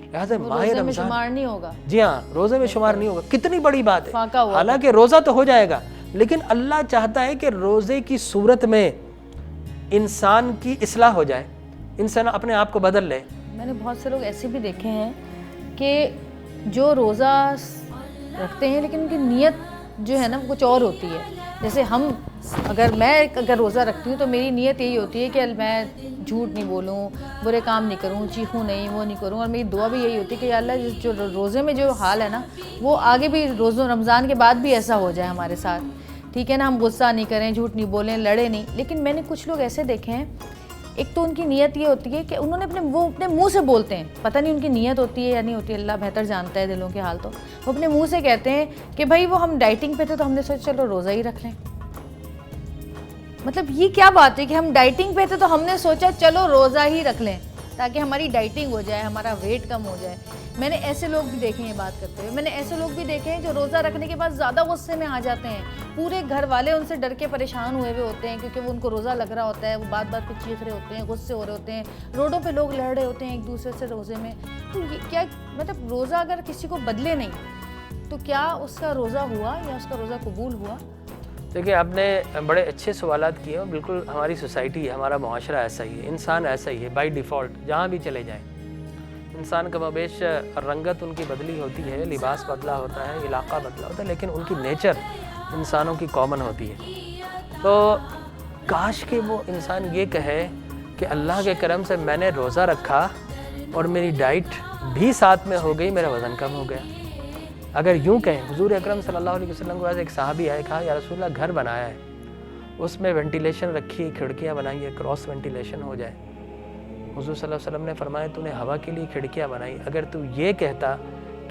लिहाजा माह रमज़ान नहीं होगा, जी हाँ, रोज़े में शुमार नहीं होगा। कितनी बड़ी बात है, हालांकि रोज़ा तो हो जाएगा, लेकिन अल्लाह चाहता है कि रोज़े की सूरत में इंसान की इस्लाह हो जाए, इंसान अपने आप को बदल ले। मैंने बहुत से लोग ऐसे भी देखे हैं कि जो रोज़ा रखते हैं लेकिन उनकी नीयत जो है ना वो कुछ और होती है। जैसे हम अगर मैं रोज़ा रखती हूँ तो मेरी नीयत यही होती है कि मैं झूठ नहीं बोलूँ, बुरे काम नहीं करूँ, चीखूँ नहीं, वो नहीं करूँ। और मेरी दुआ भी यही होती है कि या अल्लाह जो रोज़े में जो हाल है ना, वो आगे भी रमज़ान के बाद भी ऐसा हो जाए हमारे साथ, ठीक है ना। हम गुस्सा नहीं करें, झूठ नहीं बोलें, लड़े नहीं। लेकिन मैंने कुछ लोग ऐसे देखे हैं, एक तो उनकी नीयत ये होती है कि उन्होंने अपने मुंह से बोलते हैं, पता नहीं उनकी नीयत होती है या नहीं होती, अल्लाह बेहतर जानता है दिलों के हाल। तो वो अपने मुंह से कहते हैं कि भाई वो हम डाइटिंग पे थे तो हमने सोचा चलो रोज़ा ही रख लें। मतलब ये क्या बात है कि हम डाइटिंग पे थे तो हमने सोचा चलो रोज़ा ही रख लें ताकि हमारी डाइटिंग हो जाए, हमारा वेट कम हो जाए। मैंने ऐसे लोग भी देखे हैं बात करते हुए, मैंने ऐसे लोग भी देखे हैं जो रोज़ा रखने के बाद ज़्यादा गुस्से में आ जाते हैं। पूरे घर वाले उनसे डर के परेशान हुए हुए होते हैं क्योंकि वो उनको रोज़ा लग रहा होता है, वो बात बात पे चीख रहे होते हैं, गुस्से हो रहे होते हैं, रोडों पे लोग लड़ रहे होते हैं एक दूसरे से रोज़े में। तो ये क्या मतलब रोज़ा अगर किसी को बदले नहीं तो क्या उसका रोज़ा हुआ या उसका रोज़ा कबूल हुआ? देखिए, आपने बड़े अच्छे सवालात किए हैं। बिल्कुल हमारी सोसाइटी, हमारा मुआशरा ऐसा ही है, इंसान ऐसा ही है बाय डिफ़ॉल्ट। जहाँ भी चले जाएं इंसान का मवेश रंगत उनकी बदली होती है, लिबास बदला होता है, इलाका बदला होता है, लेकिन उनकी नेचर इंसानों की कॉमन होती है। तो काश कि वो इंसान ये कहे कि अल्लाह के करम से मैंने रोज़ा रखा और मेरी डाइट भी साथ में हो गई, मेरा वज़न कम हो गया। अगर यूँ कहें, हुजूर अकरम सल्लल्लाहु अलैहि वसल्लम के पास एक सहाबी आए, कहा या रसूलल्लाह घर बनाया है, उसमें वेंटिलेशन रखी, खिड़कियाँ बनाई है, क्रॉस वेंटिलेशन हो जाए। हुजूर सल्लल्लाहु अलैहि वसल्लम ने फरमाया तूने हवा के लिए खिड़कियाँ बनाई, अगर तू ये कहता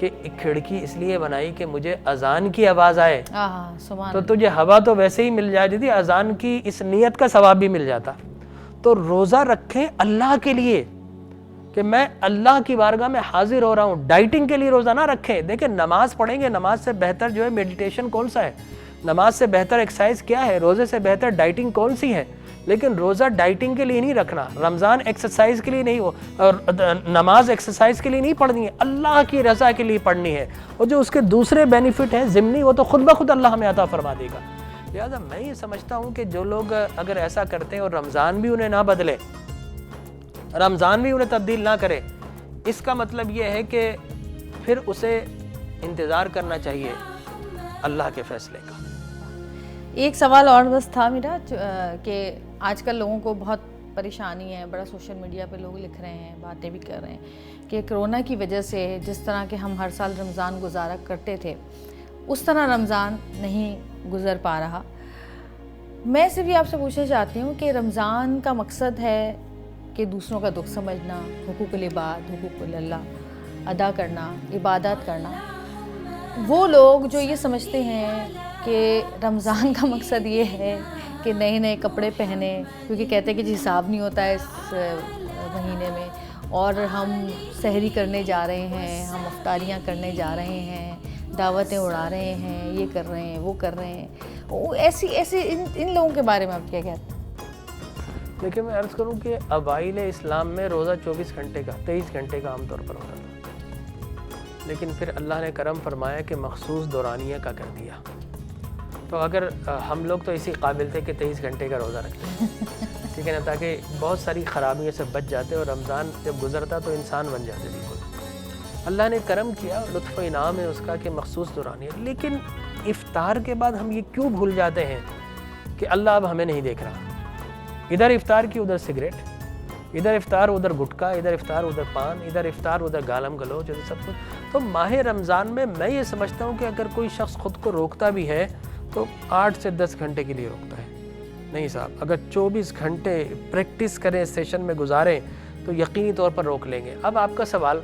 कि एक खिड़की इसलिए बनाई कि मुझे अजान की आवाज़ आए तो तुझे हवा तो वैसे ही मिल जाती थी, अजान की इस नियत का सवाब भी मिल जाता। तो रोज़ा रखें अल्लाह के लिए कि मैं अल्लाह की बारगाह में हाजिर हो रहा हूँ, डाइटिंग के लिए रोज़ा ना रखें। देखिए, नमाज पढ़ेंगे, नमाज से बेहतर जो है मेडिटेशन कौन सा है, नमाज से बेहतर एक्सरसाइज क्या है, रोज़े से बेहतर डाइटिंग कौन सी है। लेकिन रोज़ा डाइटिंग के लिए नहीं रखना, रमज़ान एक्सरसाइज के लिए नहीं हो, और नमाज एक्सरसाइज के लिए नहीं पढ़नी है, अल्लाह की रज़ा के लिए पढ़नी है। और जो उसके दूसरे बेनिफिट हैं ज़िम्नी, वो तो खुद ब खुद अल्लाह हमें अता फरमा देगा। लिहाजा मैं ये समझता हूँ कि जो लोग अगर ऐसा करते हैं और रमज़ान भी उन्हें ना बदले, रमज़ान भी उन्हें तब्दील ना करे, इसका मतलब ये है कि फिर उसे इंतज़ार करना चाहिए अल्लाह के फ़ैसले का। एक सवाल और बस था मेरा कि आजकल लोगों को बहुत परेशानी है, बड़ा सोशल मीडिया पे लोग लिख रहे हैं, बातें भी कर रहे हैं कि कोरोना की वजह से जिस तरह के हम हर साल रमज़ान गुजारा करते थे उस तरह रमज़ान नहीं गुज़र पा रहा। मैं सिर्फ ये आपसे पूछना चाहती हूँ कि रमज़ान का मकसद है कि दूसरों का दुख समझना, हुकूकुल इबाद, हुकूकुल अल्लाह अदा करना, इबादत करना। वो लोग जो ये समझते हैं कि रमज़ान का मकसद ये है कि नए नए कपड़े पहने, क्योंकि कहते हैं कि हिसाब नहीं होता है इस महीने में, और हम सहरी करने जा रहे हैं, हम अफ्तारियाँ करने जा रहे हैं, दावतें उड़ा रहे हैं, ये कर रहे हैं, वो कर रहे हैं। वो ऐसी इन लोगों के बारे में आप क्या कहते हैं? देखिए, मैं अर्ज़ करूँ कि अवाइल इस्लाम में रोज़ा 24 घंटे का, 23 घंटे का आमतौर पर होता था, लेकिन फिर अल्लाह ने करम फरमाया कि मखसूस दौरानिया का कर दिया। तो अगर हम लोग तो इसी काबिल थे कि 23 घंटे का रोज़ा रखें, ठीक है ना, ताकि बहुत सारी ख़राबियों से बच जाते और रमज़ान जब गुज़रता तो इंसान बन जाते। बिल्कुल अल्लाह ने करम किया, लुत्फ़ इनाम है उसका कि मखसूस दौरानिया। लेकिन इफ्तार के बाद हम ये क्यों भूल जाते हैं कि अल्लाह अब हमें नहीं देख रहा। इधर इफ्तार की उधर सिगरेट, इधर इफ्तार उधर गुटखा, इधर इफ्तार उधर पान, इधर इफ्तार उधर गालम गलोच, जैसे सब कुछ। तो माह रमज़ान में मैं ये समझता हूँ कि अगर कोई शख्स ख़ुद को रोकता भी है तो 8 से 10 घंटे के लिए रोकता है। नहीं साहब, अगर 24 घंटे प्रैक्टिस करें, सेशन में गुजारें तो यकीनी तौर पर रोक लेंगे। अब आपका सवाल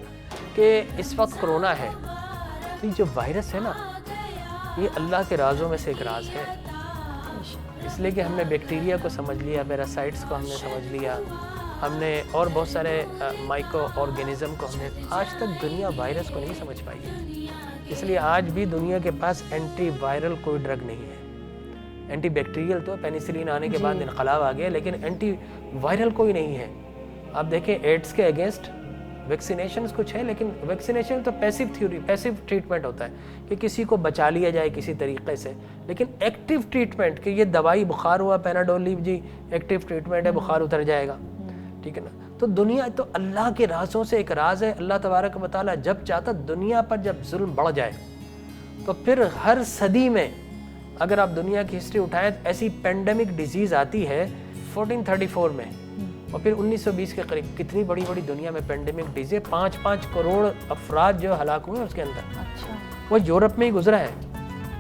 कि इस वक्त कोरोना है, तो ये जो वायरस है ना, ये अल्लाह के राज़ों में से एक राज है, इसलिए कि हमने बैक्टीरिया को समझ लिया, पैरासाइट्स को हमने समझ लिया, हमने और बहुत सारे माइक्रो ऑर्गेनिज़म को हमने। आज तक दुनिया वायरस को नहीं समझ पाई है, इसलिए आज भी दुनिया के पास एंटी वायरल कोई ड्रग नहीं है। एंटी बैक्टीरियल तो पेनिसिलिन आने के बाद इनकलाब आ गया, लेकिन एंटी वायरल कोई नहीं है। आप देखें, एड्स के अगेंस्ट वैक्सीनेशंस कुछ है, लेकिन वैक्सीनेशन तो पैसिव थ्योरी, पैसिव ट्रीटमेंट होता है कि किसी को बचा लिया जाए किसी तरीके से। लेकिन एक्टिव ट्रीटमेंट कि ये दवाई बुखार हुआ, पैनाडोल लीजिए, एक्टिव ट्रीटमेंट है, बुखार उतर जाएगा, ठीक है ना। तो दुनिया तो अल्लाह के राज़ों से एक राज है। अल्लाह तबारक व तआला जब चाहता दुनिया पर जब जुल्म बढ़ जाए तो फिर हर सदी में अगर आप दुनिया की हिस्ट्री उठाएं तो ऐसी पेंडेमिक डिजीज़ आती है 1434 में, और फिर 1920 के करीब कितनी बड़ी बड़ी दुनिया में पेंडेमिक डिजीज, 5-5 करोड़ अफराद जो हलाक हुए उसके अंदर। अच्छा। वो यूरोप में ही गुजरा है।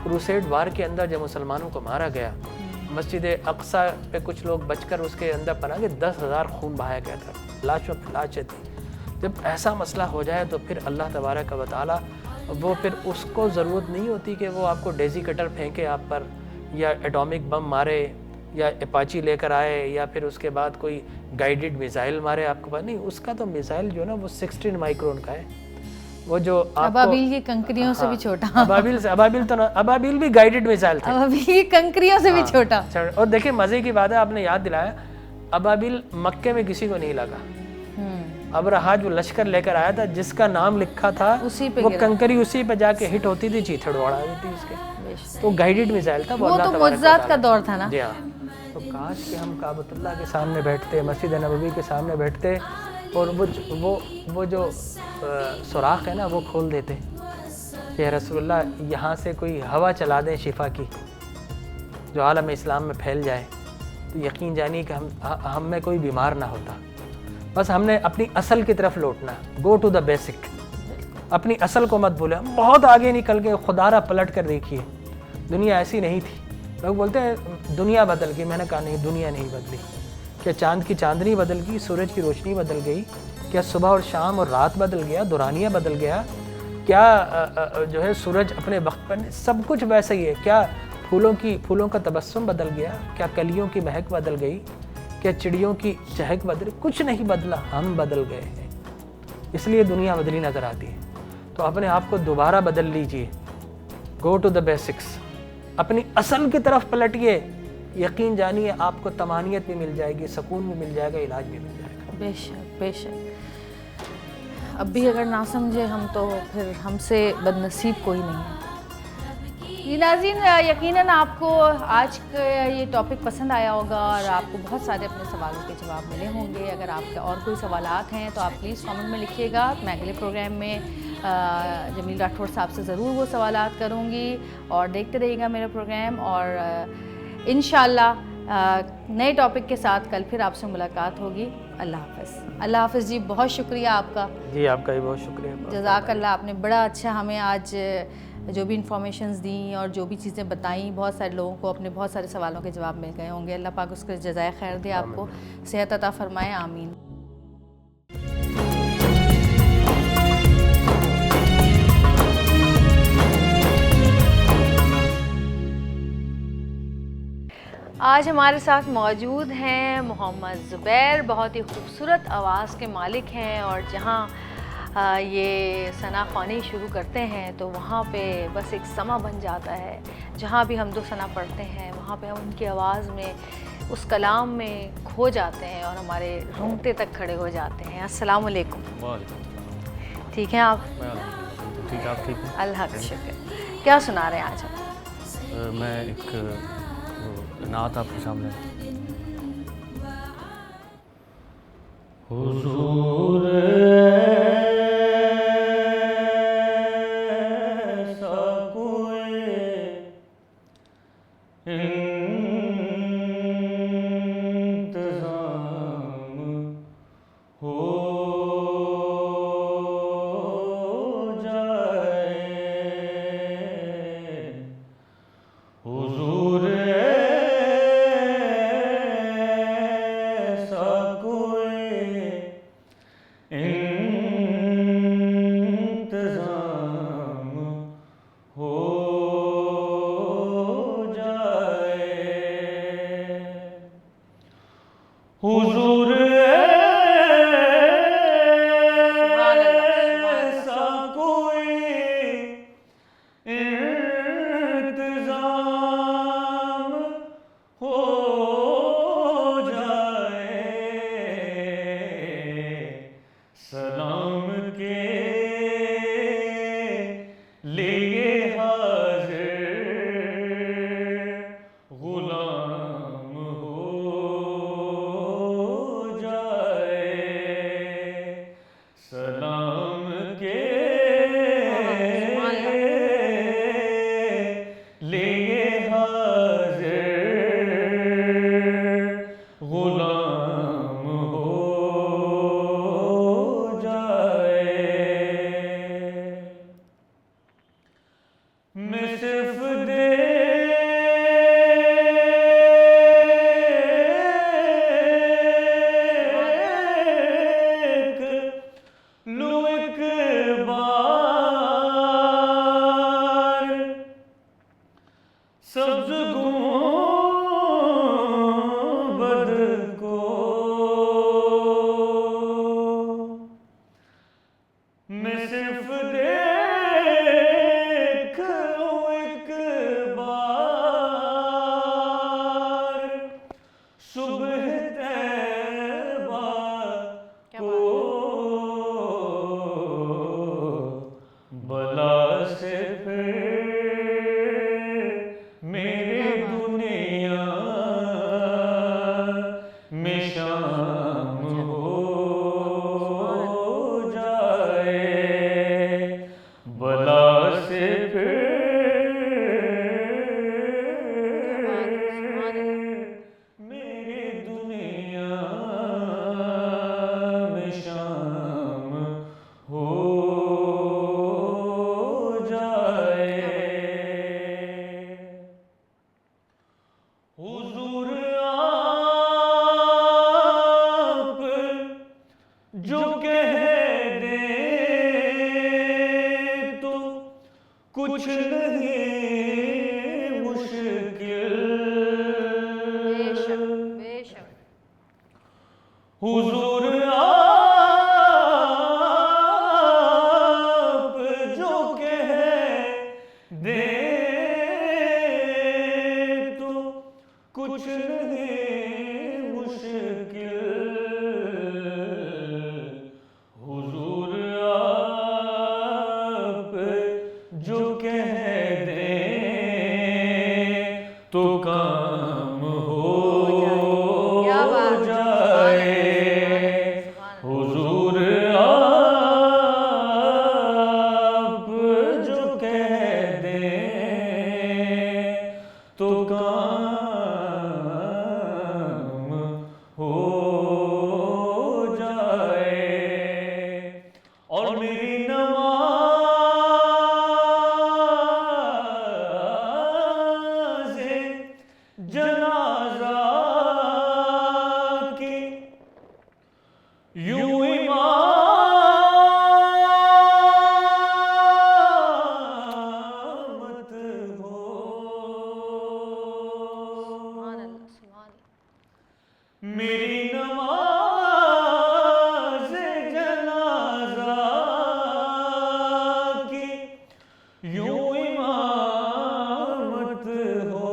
क्रूसेड वार के अंदर जब मुसलमानों को मारा गया, मस्जिद अक्सा पे कुछ लोग बचकर उसके अंदर पना के 10,000 खून बहाया गया था, लाशें थी। जब ऐसा मसला हो जाए तो फिर अल्लाह तबारक व तआला वो फिर उसको ज़रूरत नहीं होती कि वो आपको डेजी कटर फेंके आप पर, या एटॉमिक बम मारे, या अपाची लेकर आए, या फिर उसके बाद कोई गाइडेड मिसाइल मारे आपके पास। नहीं, उसका तो मिसाइल जो ना वो 16 माइक्रोन का है, वो जो अबाबिल की कंकरियों से भी छोटा। अबाबिल भी गाइडेड मिसाइल था, अबाबिल की कंकरियों से भी छोटा। और देखिए मज़े की बात है, आपने याद दिलाया, अबाबिल मक्के में किसी को नहीं लगा। अबरहा जो लश्कर लेकर आया था, जिसका नाम लिखा था उसी पे वो कंकरी उसी पे जाके हिट होती थी, चीथड़ उड़ा देती उसके। तो गाइडेड मिसाइल था वो तो मुअज्जज़ात का दौर था ना। जी हाँ। तो काश कि हम काबतुल्लाह के सामने बैठते, मस्जिद नबवी के सामने बैठते, और वो जो सुराख है ना वो खोल देते कि रसूलुल्लाह यहाँ से कोई हवा चला दें शिफा की, जो आलम इस्लाम में फैल जाए, तो यकीन जानिए कि हम में कोई बीमार ना होता। बस हमने अपनी असल की तरफ लौटना, गो टू द बेसिक, अपनी असल को मत भूलें। हम बहुत आगे निकल गए, खुदारा पलट कर देखिए, दुनिया ऐसी नहीं थी। लोग बोलते हैं दुनिया बदल गई, मैंने कहा नहीं, दुनिया नहीं बदली। क्या चांद की चांदनी बदल गई, सूरज की रोशनी बदल गई, क्या सुबह और शाम और रात बदल गया, दुरानिया बदल गया, क्या जो है सूरज अपने वक्त पर, सब कुछ वैसा ही है। क्या फूलों का तबस्सुम बदल गया, क्या कलियों की महक बदल गई, क्या चिड़ियों की चहक बदली, कुछ नहीं बदला, हम बदल गए हैं। इसलिए दुनिया बदली नजर आती है। तो अपने आप को दोबारा बदल लीजिए, गो टू द बेसिक्स, अपनी असल की तरफ पलटिए। यकीन जानिए आपको तमानियत भी मिल जाएगी, सुकून भी मिल जाएगा, इलाज भी मिल जाएगा। बेशक बेशक। अब भी अगर ना समझे हम तो फिर हमसे बदनसीब कोई नहीं है। जी नाज़रीन, यकीनन आपको आज का ये टॉपिक पसंद आया होगा और आपको बहुत सारे अपने सवालों के जवाब मिले होंगे। अगर आपके और कोई सवालात हैं तो आप प्लीज़ कमेंट में लिखिएगा। मैं अगले प्रोग्राम में जमील राठौर साहब से ज़रूर वो सवालात करूँगी, और देखते रहिएगा मेरा प्रोग्राम। और इंशाअल्लाह नए टॉपिक के साथ कल फिर आपसे मुलाकात होगी। अल्लाह हाफ़िज़। अल्लाह हाफ़िज़ जी, बहुत शुक्रिया आपका। जी आपका भी बहुत शुक्रिया। जज़ाकल्लाह, आपने बड़ा अच्छा हमें आज जो भी इंफॉर्मेशंस दी और जो भी चीज़ें बताई, बहुत सारे लोगों को अपने बहुत सारे सवालों के जवाब मिल गए होंगे। अल्लाह पाक उसके जज़ाए खैर दे, आपको सेहत अता फरमाए, आमीन। आज हमारे साथ मौजूद हैं मोहम्मद ज़ुबैर, बहुत ही खूबसूरत आवाज़ के मालिक हैं, और जहाँ ये सना ख़्वानी शुरू करते हैं तो वहाँ पे बस एक समा बन जाता है। जहाँ भी हम दो सना पढ़ते हैं वहाँ पे हम उनकी आवाज़ में, उस कलाम में खो जाते हैं और हमारे रोंगटे तक खड़े हो जाते हैं। अस्सलाम वालेकुम। ठीक हैं आप? ठीक, आप ठीक हैं? अल्लाह का शुक्र। क्या सुना रहे हैं आज आप? मैं एक नात आपके सामने। हुजूर in सिर्फ देख लूं एक बार सुबह तैबा को, बला से फिर मेरे दुनिया में शाम हो जाए, बला से फिर मेरी दुनिया में शाम हो जाए। हुजूर आप जो कह दें तो कुछ नहीं मुश्किल, हुजूर आप जो कह दें तो कुछ नहीं मुश्किल, हुजूर आप जो कह दें तो काम हो जाए, हुजूर आप जो कह दें तो काम हो जाए। और मेरी नमाज़े जनाजा की यूं इमामत हो, मेरी नमाज़ जनाजा की यूं इमामत हो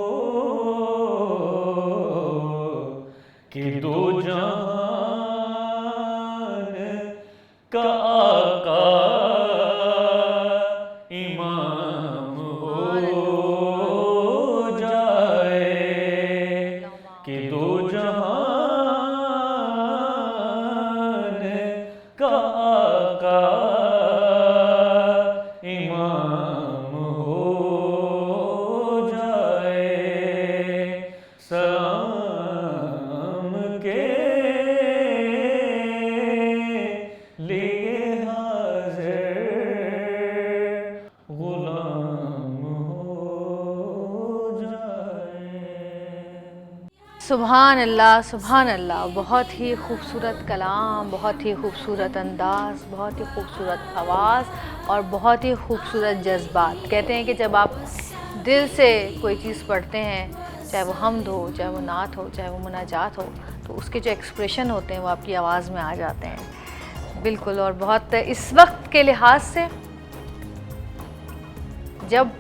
कि दो जहान का आका इमाम हो जाए, कि दो जहान का आका इमाम हो जाए। सलाम के लिए हाज़िर गुलाम हो जाए। सुभान अल्लाह, बहुत ही खूबसूरत कलाम, बहुत ही खूबसूरत अंदाज़, बहुत ही खूबसूरत आवाज़ और बहुत ही खूबसूरत जज्बात। कहते हैं कि जब आप दिल से कोई चीज़ पढ़ते हैं, चाहे वो हम्द हो, चाहे वो नात हो, चाहे वो मुनाजात हो, तो उसके जो एक्सप्रेशन होते हैं वो आपकी आवाज़ में आ जाते हैं। बिल्कुल। और बहुत इस वक्त के लिहाज से जब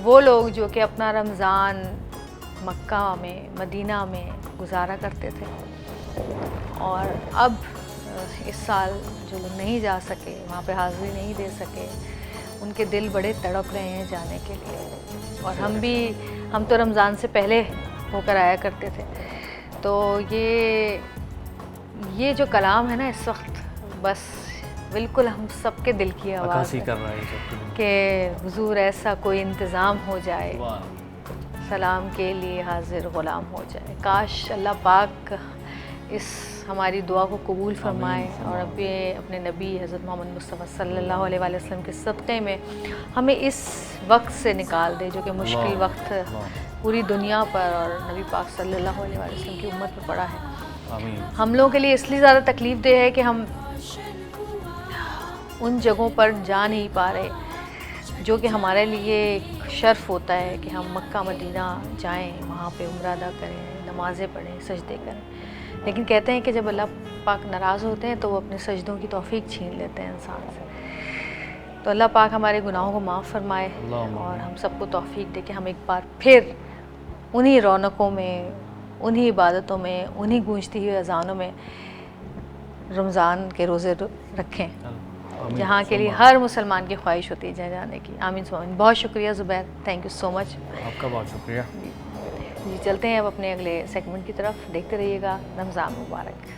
वो लोग जो कि अपना रमज़ान मक्का में, मदीना में गुजारा करते थे और अब इस साल जो लोग नहीं जा सके, वहाँ पे हाज़िरी नहीं दे सके, उनके दिल बड़े तड़प रहे हैं जाने के लिए। और हम तो रमज़ान से पहले होकर आया करते थे। तो ये जो कलाम है ना इस वक्त, बस बिल्कुल हम सबके दिल की आवाज़ है कर रहा है कि हुजूर ऐसा कोई इंतज़ाम हो जाए, सलाम के लिए हाजिर ग़ुलाम हो जाए। काश अल्लाह पाक इस हमारी दुआ को कबूल फरमाए और अपने नबी हज़रत मोहम्मद मुस्तफ़ा सल्लल्लाहु अलैहि वसल्लम के सदक़े में हमें इस वक्त से निकाल दे जो कि मुश्किल वक्त पूरी दुनिया पर और नबी पाक सल्लल्लाहु अलैहि वसल्लम की उम्मत पर पड़ा है। हम लोगों के लिए इसलिए ज़्यादा तकलीफ़ दे है कि हम उन जगहों पर जा नहीं पा रहे जो कि हमारे लिए एक शर्फ़ होता है कि हम मक्का मदीना जाएं, वहाँ पे उम्रा अदा करें, नमाज़ें पढ़ें, सजदे करें। लेकिन कहते हैं कि जब अल्लाह पाक नाराज़ होते हैं तो वो अपने सजदों की तौफ़ीक छीन लेते हैं इंसान से। तो अल्लाह पाक हमारे गुनाहों को माफ़ फरमाए और हम सबको तौफीक दे कि हम एक बार फिर उन्हीं रौनकों में, उन्हीं इबादतों में, उन्हीं गूंजती हुई अज़ानों में रमज़ान के रोज़े रखें, जहाँ के लिए हर मुसलमान की ख्वाहिश होती है जहाँ जाने की। आमीन सुमीन। बहुत शुक्रिया Zubair, thank you so much. आपका बहुत शुक्रिया। जी चलते हैं अब अपने अगले सेगमेंट की तरफ, देखते रहिएगा। रमज़ान मुबारक।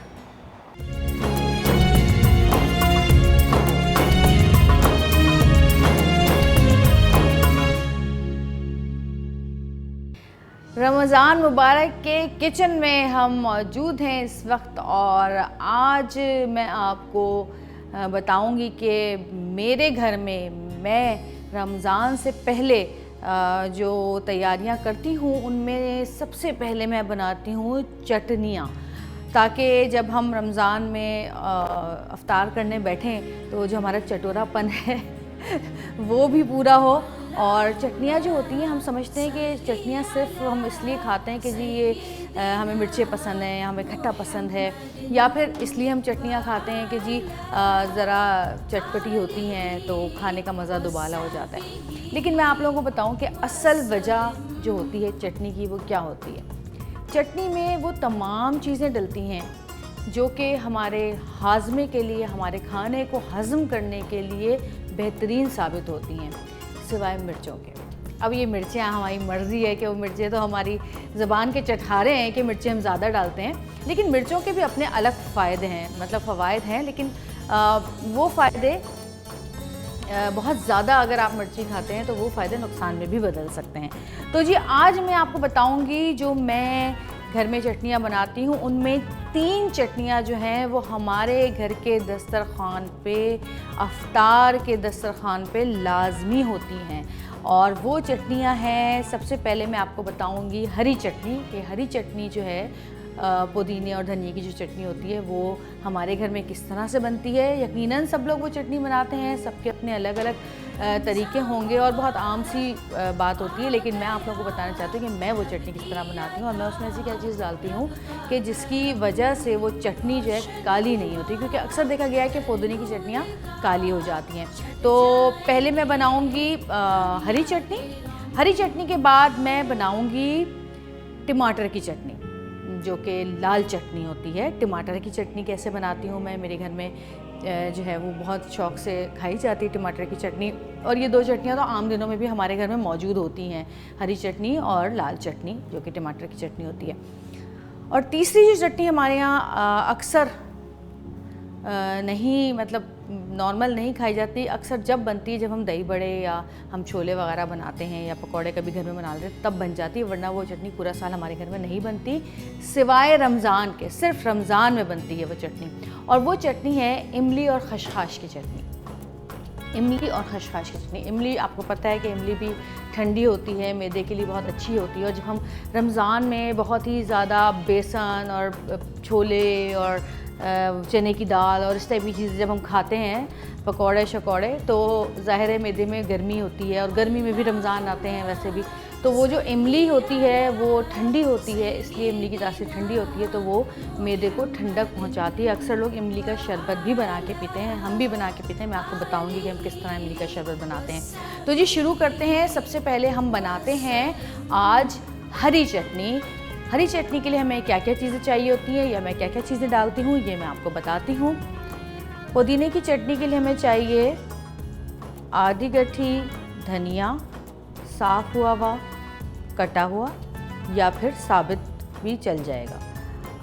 रमज़ान मुबारक के किचन में हम मौजूद हैं इस वक्त और आज मैं आपको बताऊंगी कि मेरे घर में मैं रमज़ान से पहले जो तैयारियां करती हूं उनमें सबसे पहले मैं बनाती हूं चटनियाँ, ताकि जब हम रमज़ान में अफ्तार करने बैठें तो जो हमारा चटोरापन है वो भी पूरा हो। और चटनियाँ जो होती हैं, हम समझते हैं कि चटनियाँ सिर्फ हम इसलिए खाते हैं कि जी ये हमें मिर्चें पसंद हैं, हमें खट्टा पसंद है, या फिर इसलिए हम चटनियाँ खाते हैं कि जी ज़रा चटपटी होती हैं तो खाने का मज़ा दुबाला हो जाता है। लेकिन मैं आप लोगों को बताऊं कि असल वजह जो होती है चटनी की वो क्या होती है। चटनी में वो तमाम चीज़ें डलती हैं जो कि हमारे हाजमे के लिए, हमारे खाने को हज़म करने के लिए बेहतरीन साबित होती हैं, सिवाय मिर्चों के। अब ये मिर्चें हमारी मर्ज़ी है कि वो मिर्चें तो हमारी ज़बान के चटखारे हैं कि मिर्चें हम ज़्यादा डालते हैं, लेकिन मिर्चों के भी अपने अलग फ़ायदे हैं, मतलब फ़वाइद हैं, लेकिन वो फ़ायदे बहुत ज़्यादा अगर आप मिर्ची खाते हैं तो वो फ़ायदे नुकसान में भी बदल सकते हैं। तो जी आज मैं आपको बताऊंगी जो मैं घर में चटनियाँ बनाती हूँ, उनमें 3 चटनियाँ जो हैं वो हमारे घर के दस्तरखान पे, अफ्तार के दस्तरखान पे लाजमी होती हैं। और वो चटनियाँ हैं, सबसे पहले मैं आपको बताऊंगी हरी चटनी। कि हरी चटनी जो है पुदीने और धनिए की जो चटनी होती है वो हमारे घर में किस तरह से बनती है। यकीनन सब लोग वो चटनी बनाते हैं, सबके अपने अलग अलग तरीके होंगे और बहुत आम सी बात होती है, लेकिन मैं आप लोगों को बताना चाहती हूँ कि मैं वो चटनी किस तरह बनाती हूँ और मैं उसमें ऐसी क्या चीज़ डालती हूँ कि जिसकी वजह से वो चटनी जो है काली नहीं होती, क्योंकि अक्सर देखा गया है कि पुदीने की चटनियाँ काली हो जाती हैं। तो पहले मैं बनाऊँगी हरी चटनी। हरी चटनी के बाद मैं बनाऊँगी टमाटर की चटनी, जो कि लाल चटनी होती है। टमाटर की चटनी कैसे बनाती हूँ मैं, मेरे घर में जो है वो बहुत शौक़ से खाई जाती है टमाटर की चटनी, और ये 2 चटनियाँ तो आम दिनों में भी हमारे घर में मौजूद होती हैं, हरी चटनी और लाल चटनी जो कि टमाटर की चटनी होती है। और तीसरी जो चटनी हमारे यहाँ अक्सर नहीं, मतलब नॉर्मल नहीं खाई जाती, अक्सर जब बनती है जब हम दही बड़े या हम छोले वगैरह बनाते हैं या पकौड़े कभी घर में बना लेते हैं तब बन जाती है, वरना वो चटनी पूरा साल हमारे घर में नहीं बनती, सिवाय रमज़ान के। सिर्फ रमज़ान में बनती है वो चटनी, और वो चटनी है इमली और खशखाश की चटनी। इमली और खशखाश की चटनी। इमली, आपको पता है कि इमली भी ठंडी होती है, मैदे के लिए बहुत अच्छी होती है, और जब हम रमज़ान में बहुत ही ज़्यादा बेसन और छोले और चने की दाल और इस टाइप की चीज़ें जब हम खाते हैं, पकौड़े शकौड़े, तो ज़ाहिर है मैदे में गर्मी होती है, और गर्मी में भी रमज़ान आते हैं वैसे भी, तो वो जो इमली होती है वो ठंडी होती है, इसलिए इमली की तासीर ठंडी होती है तो वो मैदे को ठंडक पहुंचाती है। अक्सर लोग इमली का शरबत भी बना के पीते हैं, हम भी बना के पीते हैं। मैं आपको बताऊंगी कि हम किस तरह इमली का शरबत बनाते हैं। तो जी शुरू करते हैं। सबसे पहले हम बनाते हैं आज हरी चटनी। हरी चटनी के लिए हमें क्या क्या चीज़ें चाहिए होती हैं या मैं क्या क्या चीज़ें डालती हूँ ये मैं आपको बताती हूँ। पुदीने की चटनी के लिए हमें चाहिए आधी गट्ठी धनिया, साफ़ हुआ कटा हुआ या फिर साबित भी चल जाएगा।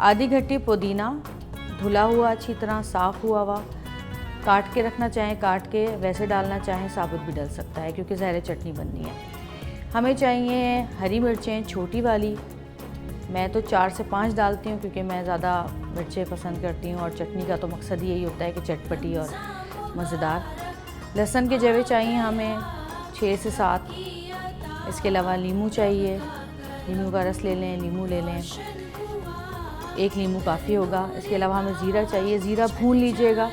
आधी गट्ठी पुदीना, धुला हुआ अच्छी तरह, साफ़ हुआ, काट के रखना चाहें काट के, वैसे डालना चाहें साबुत भी डल सकता है क्योंकि ज़ाहिर चटनी बननी है। हमें चाहिए हरी मिर्चें छोटी वाली, मैं तो 4 से 5 डालती हूँ क्योंकि मैं ज़्यादा मिर्चें पसंद करती हूँ, और चटनी का तो मकसद यही होता है कि चटपटी और मज़ेदार। लहसुन के जवे चाहिए हमें 6 से 7। इसके अलावा नींबू चाहिए, नींबू का रस ले लें, नींबू ले लें, 1 नींबू काफ़ी होगा। इसके अलावा हमें ज़ीरा चाहिए, ज़ीरा भून लीजिएगा,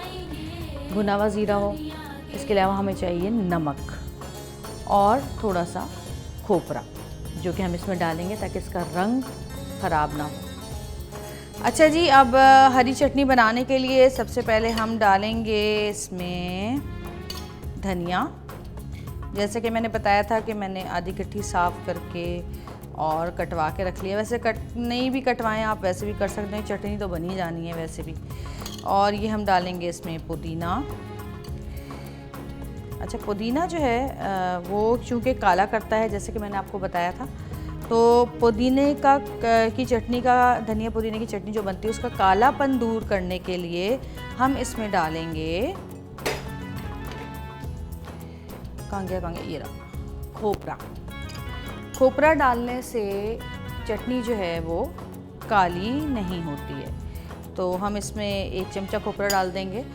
भुना हुआ ज़ीरा हो। इसके अलावा हमें चाहिए नमक और थोड़ा सा खोपरा जो कि हम इसमें डालेंगे ताकि इसका रंग ख़राब ना हो। अच्छा जी, अब हरी चटनी बनाने के लिए सबसे पहले हम डालेंगे इसमें धनिया, जैसे कि मैंने बताया था कि मैंने आधी गट्ठी साफ़ करके और कटवा के रख लिया। वैसे नहीं भी कटवाएं आप, वैसे भी कर सकते हैं, चटनी तो बनी जानी है वैसे भी। और ये हम डालेंगे इसमें पुदीना। अच्छा, पुदीना जो है वो चूँकि काला करता है, जैसे कि मैंने आपको बताया था, तो पुदीने की चटनी का, धनिया पुदीने की चटनी जो बनती है उसका कालापन दूर करने के लिए हम इसमें डालेंगे, कहाँ गया ये रहा, खोपरा। खोपरा डालने से चटनी जो है वो काली नहीं होती है। तो हम इसमें 1 चमचा खोपरा डाल देंगे।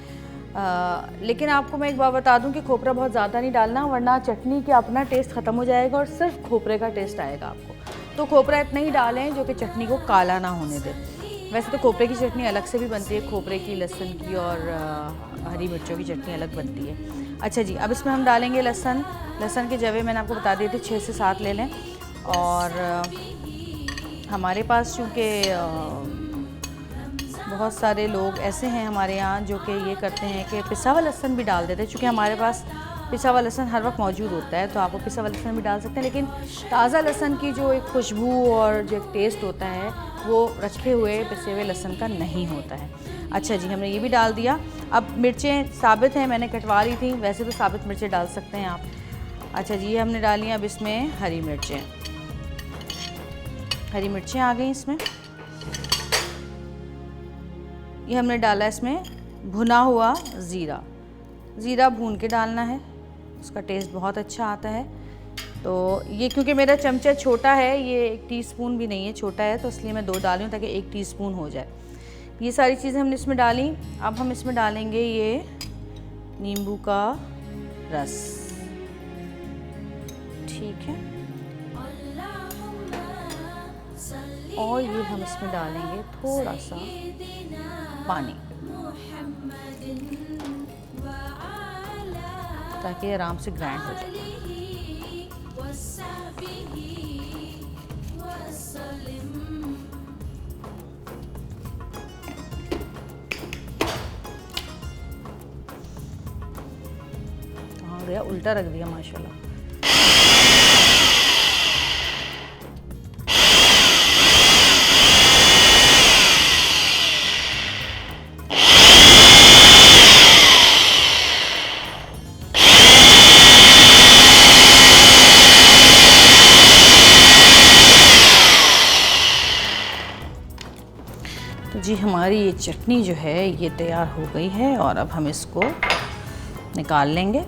लेकिन आपको मैं एक बात बता दूं कि खोपरा बहुत ज़्यादा नहीं डालना, वरना चटनी का अपना टेस्ट ख़त्म हो जाएगा और सिर्फ खोपरे का टेस्ट आएगा आपको। तो खोपरा इतना ही डालें जो कि चटनी को काला ना होने दे। वैसे तो खोपरे की चटनी अलग से भी बनती है, खोपरे की, लहसुन की और हरी मिर्चों की चटनी अलग बनती है। अच्छा जी, अब इसमें हम डालेंगे लहसुन। लहसुन के जवे मैंने आपको बता दिए थे 6 से 7 ले लें। और हमारे पास चूँकि बहुत सारे लोग ऐसे हैं हमारे यहाँ जो कि ये करते हैं कि पिसा हुआ लहसुन भी डाल देते हैं। चूँकि हमारे पास पिसा हुआ लहसुन हर वक्त मौजूद होता है, तो आप वो पिसा हुआ लहसुन भी डाल सकते हैं, लेकिन ताज़ा लहसुन की जो एक खुशबू और जो एक टेस्ट होता है वो रखे हुए पिसे हुए लहसुन का नहीं होता है। अच्छा जी, हमने ये भी डाल दिया। अब मिर्चें साबित हैं, मैंने कटवा ली थी, वैसे तो साबित मिर्चें डाल सकते हैं आप। अच्छा जी, ये हमने डाली। अब इसमें हरी मिर्चें आ गई इसमें। ये हमने डाला इसमें भुना हुआ ज़ीरा। ज़ीरा भून के डालना है, उसका टेस्ट बहुत अच्छा आता है। तो ये क्योंकि मेरा चमचा छोटा है, ये 1 टीस्पून भी नहीं है, छोटा है, तो इसलिए मैं 2 डाली हूँ ताकि 1 टीस्पून हो जाए। ये सारी चीज़ें हमने इसमें डाली। अब हम इसमें डालेंगे ये नींबू का रस, ठीक है। और ये हम इसमें डालेंगे थोड़ा सा पानी, ताकि आराम से ग्राइंड हो जाए। हाँ भैया, उल्टा रख दिया माशाल्लाह। तो जी, हमारी ये चटनी जो है ये तैयार हो गई है और अब हम इसको निकाल लेंगे।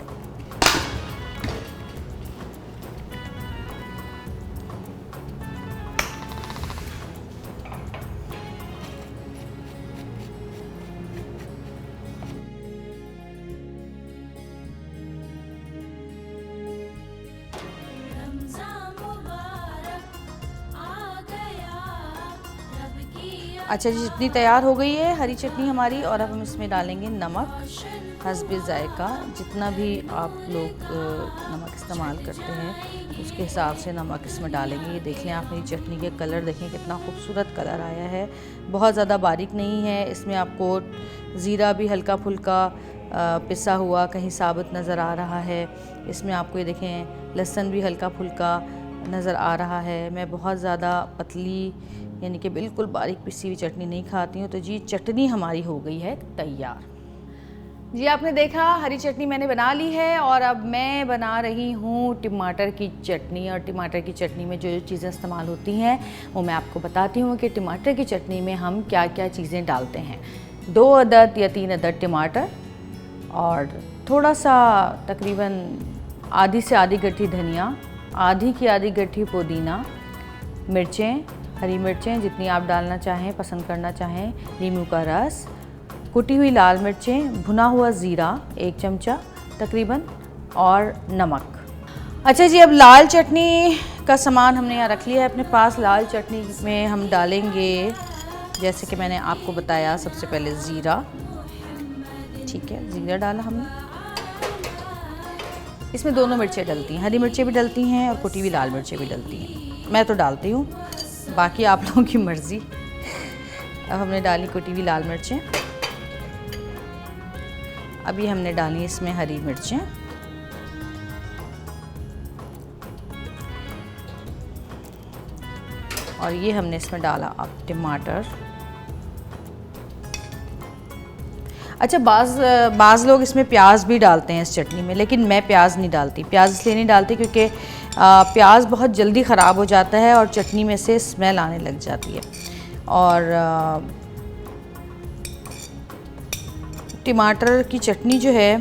अच्छा जी, चटनी तैयार हो गई है, हरी चटनी हमारी। और अब हम इसमें डालेंगे नमक हस्बे ज़ायका। जितना भी आप लोग नमक इस्तेमाल करते हैं उसके हिसाब से नमक इसमें डालेंगे। ये देख लें आप, मेरी चटनी के कलर देखें कितना खूबसूरत कलर आया है, बहुत ज़्यादा बारीक नहीं है। इसमें आपको ज़ीरा भी हल्का फुल्का पिसा हुआ कहीं साबित नज़र आ रहा है। इसमें आपको ये देखें लहसुन भी हल्का फुल्का नज़र आ रहा है। मैं बहुत ज़्यादा पतली यानी कि बिल्कुल बारीक पिसी हुई चटनी नहीं खाती हूँ। तो जी, चटनी हमारी हो गई है तैयार। जी, आपने देखा हरी चटनी मैंने बना ली है। और अब मैं बना रही हूँ टमाटर की चटनी। और टमाटर की चटनी में जो चीज़ें इस्तेमाल होती हैं वो मैं आपको बताती हूँ कि टमाटर की चटनी में हम क्या क्या चीज़ें डालते हैं। 2 अदद या 3 अदद टमाटर और थोड़ा सा तकरीबन आधी से आधी गट्ठी धनिया, आधी की आधी गट्ठी पुदीना, मिर्चें, हरी मिर्चें जितनी आप डालना चाहें, पसंद करना चाहें, नींबू का रस, कुटी हुई लाल मिर्चें, भुना हुआ ज़ीरा 1 चमचा तकरीबन, और नमक। अच्छा जी, अब लाल चटनी का सामान हमने यहाँ रख लिया है अपने पास। लाल चटनी में हम डालेंगे, जैसे कि मैंने आपको बताया, सबसे पहले ज़ीरा, ठीक है, ज़ीरा डाला हमने। इसमें दोनों मिर्चें डलती हैं, हरी मिर्चें भी डलती हैं और कुटी हुई लाल मिर्चें भी डलती हैं। मैं तो डालती हूँ, बाकी आप लोगों की मर्ज़ी। अब हमने डाली कुटी हुई लाल मिर्चें। अभी हमने डाली इसमें हरी मिर्चें और ये हमने इसमें डाला अब टमाटर। अच्छा, बाज़ लोग इसमें प्याज भी डालते हैं इस चटनी में, लेकिन मैं प्याज नहीं डालती। प्याज इसलिए नहीं डालती क्योंकि प्याज बहुत जल्दी ख़राब हो जाता है और चटनी में से स्मेल आने लग जाती है। और टमाटर की चटनी जो है,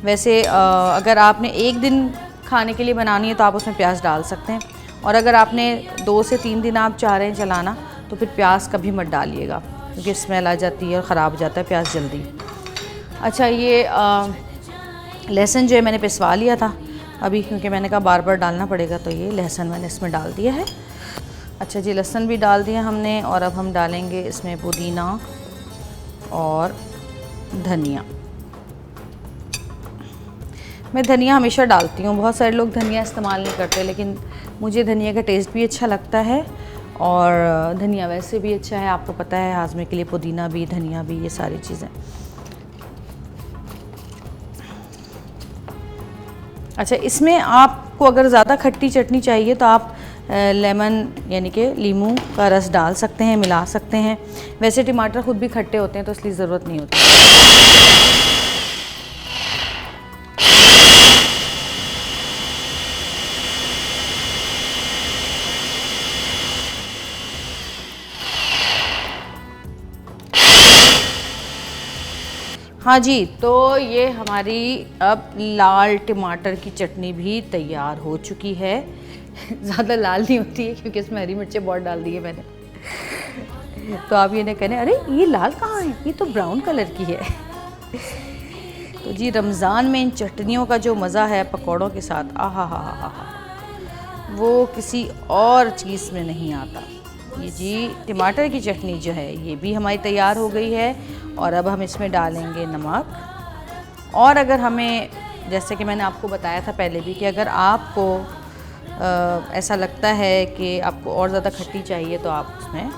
वैसे अगर आपने एक दिन खाने के लिए बनानी है तो आप उसमें प्याज डाल सकते हैं, और अगर आपने 2 से 3 दिन आप चाह रहे हैं चलाना तो फिर प्याज कभी मत डालिएगा क्योंकि स्मेल आ जाती है और ख़राब हो जाता है प्याज जल्दी। अच्छा, ये लहसुन जो है मैंने पिसवा लिया था अभी, क्योंकि मैंने कहा बार बार डालना पड़ेगा, तो ये लहसुन मैंने इसमें डाल दिया है। अच्छा जी, लहसुन भी डाल दिया हमने, और अब हम डालेंगे इसमें पुदीना और धनिया। मैं धनिया हमेशा डालती हूँ, बहुत सारे लोग धनिया इस्तेमाल नहीं करते, लेकिन मुझे धनिया का टेस्ट भी अच्छा लगता है और धनिया वैसे भी अच्छा है, आपको पता है, हाजमे के लिए पुदीना भी, धनिया भी, ये सारी चीज़ें। अच्छा, इसमें आपको अगर ज़्यादा खट्टी चटनी चाहिए तो आप लेमन यानी कि लीमू का रस डाल सकते हैं, मिला सकते हैं। वैसे टमाटर ख़ुद भी खट्टे होते हैं तो इसलिए ज़रूरत नहीं होती। हाँ जी, तो ये हमारी अब लाल टमाटर की चटनी भी तैयार हो चुकी है। ज़्यादा लाल नहीं होती है क्योंकि इसमें हरी मिर्चें बहुत डाल दी है मैंने। तो आप ये नहीं कहने अरे ये लाल कहाँ है, ये तो ब्राउन कलर की है। तो जी, रमज़ान में इन चटनियों का जो मज़ा है पकौड़ों के साथ, आहा हा हा हा, वो किसी और चीज़ में नहीं आता। ये जी टमाटर की चटनी जो है ये भी हमारी तैयार हो गई है, और अब हम इसमें डालेंगे नमक। और अगर हमें, जैसे कि मैंने आपको बताया था पहले भी, कि अगर आपको ऐसा लगता है कि आपको और ज़्यादा खट्टी चाहिए तो आप उसमें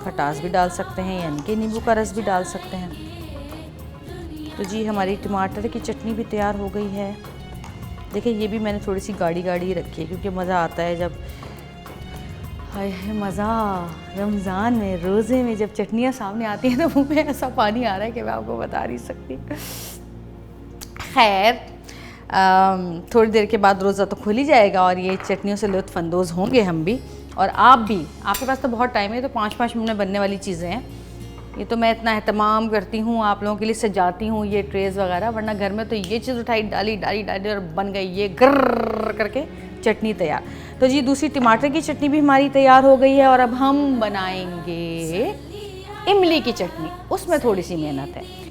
खटास भी डाल सकते हैं, यानी कि नींबू का रस भी डाल सकते हैं। तो जी हमारी टमाटर की चटनी भी तैयार हो गई है। देखिए, ये भी मैंने थोड़ी सी गाढ़ी गाढ़ी रखी है क्योंकि मज़ा आता है जब, हाय मज़ा, रमज़ान में रोज़े में जब चटनियाँ सामने आती हैं तो मुँह में ऐसा पानी आ रहा है कि मैं आपको बता नहीं सकती। खैर, थोड़ी देर के बाद रोज़ा तो खुल ही जाएगा और ये चटनियों से लुत्फ़अंदोज़ होंगे हम भी, और आप भी। आपके पास तो बहुत टाइम है, तो 5-5 मिनट में बनने वाली चीज़ें हैं। ये तो मैं इतना एहतमाम करती हूँ, आप लोगों के लिए सजाती हूँ ये ट्रेज़ वगैरह, वरना घर में तो ये चीज़ उठाई डाली और बन गई ये गर्र करके चटनी तैयार। तो जी दूसरी टमाटर की चटनी भी हमारी तैयार हो गई है, और अब हम बनाएंगे इमली की चटनी। उसमें थोड़ी सी मेहनत है।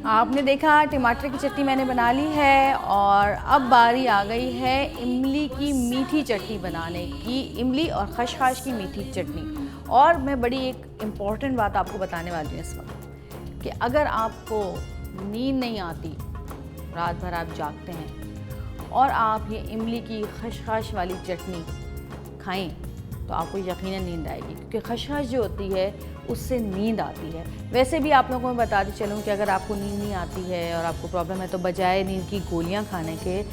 आपने देखा टमाटर की चटनी मैंने बना ली है, और अब बारी आ गई है इमली की मीठी चटनी बनाने की, इमली और खशखाश की मीठी चटनी। और मैं बड़ी एक इम्पॉर्टेंट बात आपको बताने वाली हूँ इस वक्त, कि अगर आपको नींद नहीं आती, रात भर आप जागते हैं और आप ये इमली की खशखाश वाली चटनी खाएं तो आपको यकीनन नींद आएगी, क्योंकि खशखाश जो होती है उससे नींद आती है। वैसे भी आप लोगों को मैं बताती चलूँ कि अगर आपको नींद नहीं आती है और आपको प्रॉब्लम है, तो बजाय नींद की गोलियां खाने के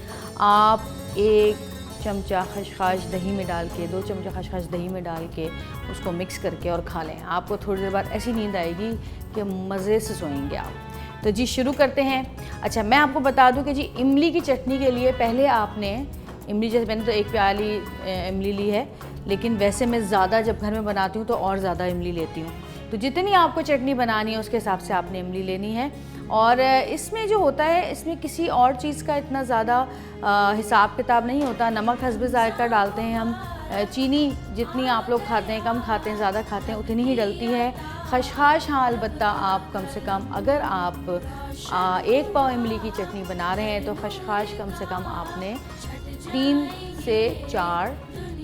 आप 1 चमचा खशखाश दही में डाल के, 2 चमचा खशखाश दही में डाल के उसको मिक्स करके और खा लें। आपको थोड़ी देर बाद ऐसी नींद आएगी कि मज़े से सोएंगे आप। तो जी शुरू करते हैं। अच्छा, मैं आपको बता दूं कि जी इमली की चटनी के लिए पहले आपने इमली, जैसे मैंने तो 1 प्याली इमली ली है, लेकिन वैसे मैं ज़्यादा जब घर में बनाती हूँ तो और ज़्यादा इमली लेती हूँ। तो जितनी आपको चटनी बनानी है उसके हिसाब से आपने इमली लेनी है। और इसमें जो होता है, इसमें किसी और चीज़ का इतना ज़्यादा हिसाब किताब नहीं होता। नमक हस्बे ज़ायक़ा डालते हैं हम, चीनी जितनी आप लोग खाते हैं, कम खाते हैं, ज़्यादा खाते हैं, उतनी ही डलती है। खशखाश हाँ अलबत्ता आप कम से कम, अगर आप 1 पाव इमली की चटनी बना रहे हैं तो खशखाश कम से कम आपने 3 से 4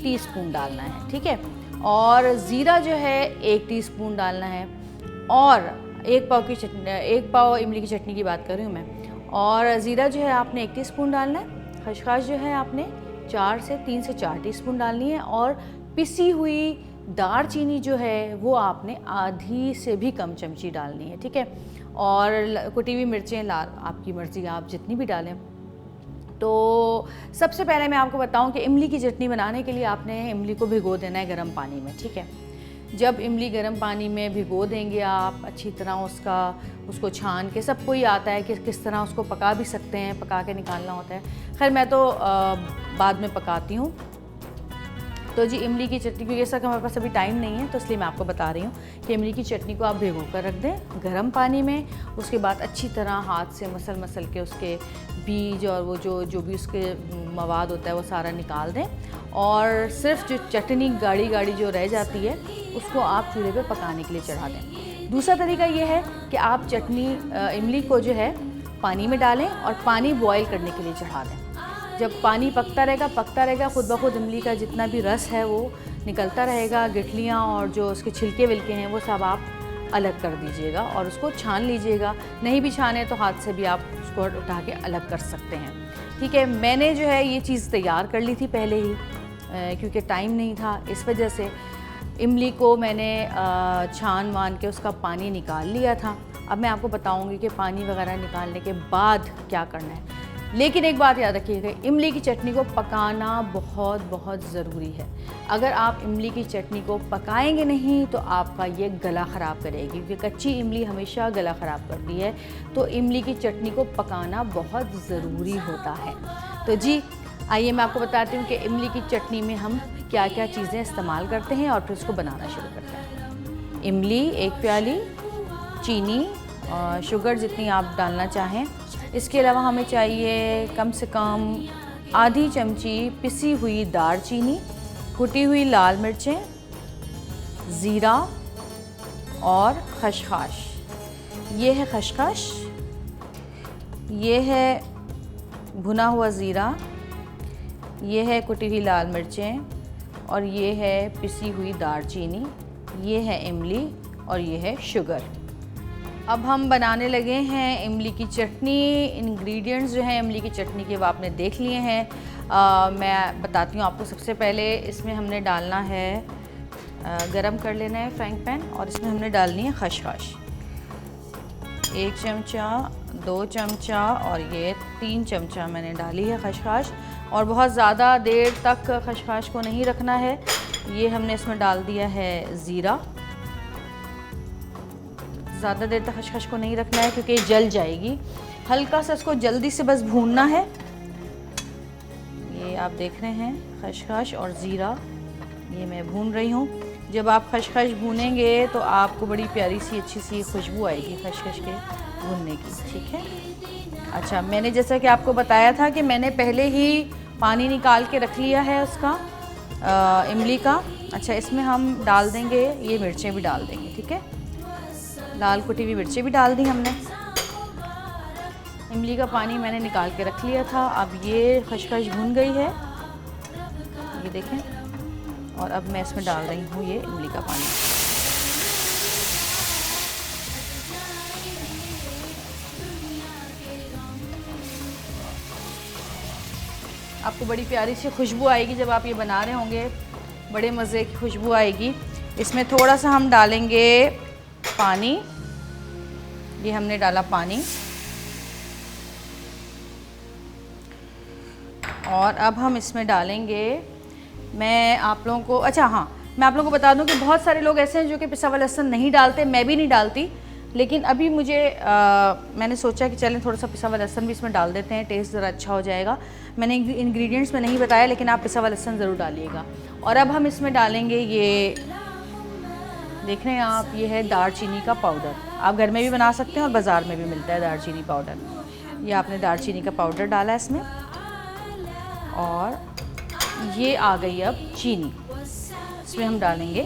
टीस्पून डालना है, ठीक है। और ज़ीरा जो है 1 टीस्पून डालना है। और 1 पाव की चटनी, 1 पाव इमली की चटनी की बात कर रही हूँ मैं, और ज़ीरा जो है आपने 1 टीस्पून डालना है। खशखाश जो है आपने 3 से 4 टीस्पून डालनी है। और पिसी हुई दालचीनी जो है वो आपने आधी से भी कम चमची डालनी है, ठीक है। और कुटी हुई मिर्चें लाल, आपकी मर्ज़ी, आप जितनी भी डालें। तो सबसे पहले मैं आपको बताऊं कि इमली की चटनी बनाने के लिए आपने इमली को भिगो देना है गर्म पानी में, ठीक है। जब इमली गर्म पानी में भिगो देंगे आप अच्छी तरह उसको छान के, सबको ही आता है कि किस तरह उसको पका भी सकते हैं, पका के निकालना होता है। खैर मैं तो बाद में पकाती हूँ। तो जी इमली की चटनी, क्योंकि ऐसा हमारे पास अभी टाइम नहीं है तो इसलिए मैं आपको बता रही हूँ कि इमली की चटनी को आप भिगो कर रख दें गर्म पानी में। उसके बाद अच्छी तरह हाथ से मसल के उसके बीज और वो जो भी उसके मवाद होता है वो सारा निकाल दें, और सिर्फ जो चटनी गाढ़ी जो रह जाती है उसको आप चूल्हे पे पकाने के लिए चढ़ा दें। दूसरा तरीका ये है कि आप चटनी इमली को जो है पानी में डालें और पानी बॉयल करने के लिए चढ़ा दें। जब पानी पकता रहेगा खुद ब खुद इमली का जितना भी रस है वो निकलता रहेगा, गिठलियाँ और जो उसके छिलके विलके हैं वो सब आप अलग कर दीजिएगा और उसको छान लीजिएगा। नहीं भी छाने तो हाथ से भी आप उसको उठा के अलग कर सकते हैं, ठीक है। मैंने जो है ये चीज़ तैयार कर ली थी पहले ही, क्योंकि टाइम नहीं था, इस वजह से इमली को मैंने छान वान के उसका पानी निकाल लिया था। अब मैं आपको बताऊंगी कि पानी वगैरह निकालने के बाद क्या करना है। लेकिन एक बात याद रखिएगा, इमली की चटनी को पकाना बहुत ज़रूरी है। अगर आप इमली की चटनी को पकाएंगे नहीं तो आपका ये गला ख़राब करेगी, क्योंकि कच्ची इमली हमेशा गला ख़राब करती है। तो इमली की चटनी को पकाना बहुत ज़रूरी होता है। तो जी आइए मैं आपको बताती हूँ कि इमली की चटनी में हम क्या क्या चीज़ें इस्तेमाल करते हैं और फिर उसको बनाना शुरू करते हैं। इमली 1 प्याली, चीनी और शुगर जितनी आप डालना चाहें। इसके अलावा हमें चाहिए कम से कम आधी चमची पिसी हुई दालचीनी, कुटी हुई लाल मिर्चें, ज़ीरा और खसखस। ये है खसखस, ये है भुना हुआ ज़ीरा, ये है कुटी हुई लाल मिर्चें और ये है पिसी हुई दालचीनी, ये है इमली और ये है शुगर। अब हम बनाने लगे हैं इमली की चटनी। इंग्रेडिएंट्स जो हैं इमली की चटनी के वो आपने देख लिए हैं। मैं बताती हूँ आपको। सबसे पहले इसमें हमने डालना है, गरम कर लेना है फ्राइंग पैन, और इसमें हमने डालनी है खसखस। 1 चमचा, 2 चमचा और ये 3 चमचा मैंने डाली है खसखस। और बहुत ज़्यादा देर तक खसखस को नहीं रखना है। ये हमने इसमें डाल दिया है ज़ीरा। ज़्यादा देर तक खसखस को नहीं रखना है क्योंकि जल जाएगी। हल्का सा इसको जल्दी से बस भूनना है। ये आप देख रहे हैं खसखस और ज़ीरा, ये मैं भून रही हूँ। जब आप खसखस भूनेंगे तो आपको बड़ी प्यारी सी अच्छी सी खुशबू आएगी खसखस के भूनने की, ठीक है। अच्छा, मैंने जैसा कि आपको बताया था कि मैंने पहले ही पानी निकाल के रख लिया है उसका, इमली का। अच्छा, इसमें हम डाल देंगे, ये मिर्चें भी डाल देंगे, ठीक है। लाल कुटी हुई मिर्चें भी डाल दी हमने। इमली का पानी मैंने निकाल के रख लिया था। अब ये खसखस भून गई है, ये देखें। और अब मैं इसमें डाल रही हूँ ये इमली का पानी। आपको बड़ी प्यारी सी खुशबू आएगी जब आप ये बना रहे होंगे, बड़े मज़े की खुशबू आएगी। इसमें थोड़ा सा हम डालेंगे पानी। ये हमने डाला पानी। और अब हम इसमें डालेंगे, मैं आप लोगों को, अच्छा हाँ, मैं आप लोगों को बता दूं कि बहुत सारे लोग ऐसे हैं जो कि पिसा हुआ लहसुन नहीं डालते, मैं भी नहीं डालती। लेकिन अभी मुझे मैंने सोचा कि चलें थोड़ा सा पिसा हुआ लहसुन भी इसमें डाल देते हैं, टेस्ट ज़रा अच्छा हो जाएगा। मैंने इंग्रेडिएंट्स में नहीं बताया, लेकिन आप पिसा हुआ लहसुन ज़रूर डालिएगा। और अब हम इसमें डालेंगे, ये देख रहे हैं आप, ये है दालचीनी का पाउडर। आप घर में भी बना सकते हैं और बाज़ार में भी मिलता है दालचीनी पाउडर। ये आपने दालचीनी का पाउडर डाला इसमें। और ये आ गई अब चीनी, इसमें हम डालेंगे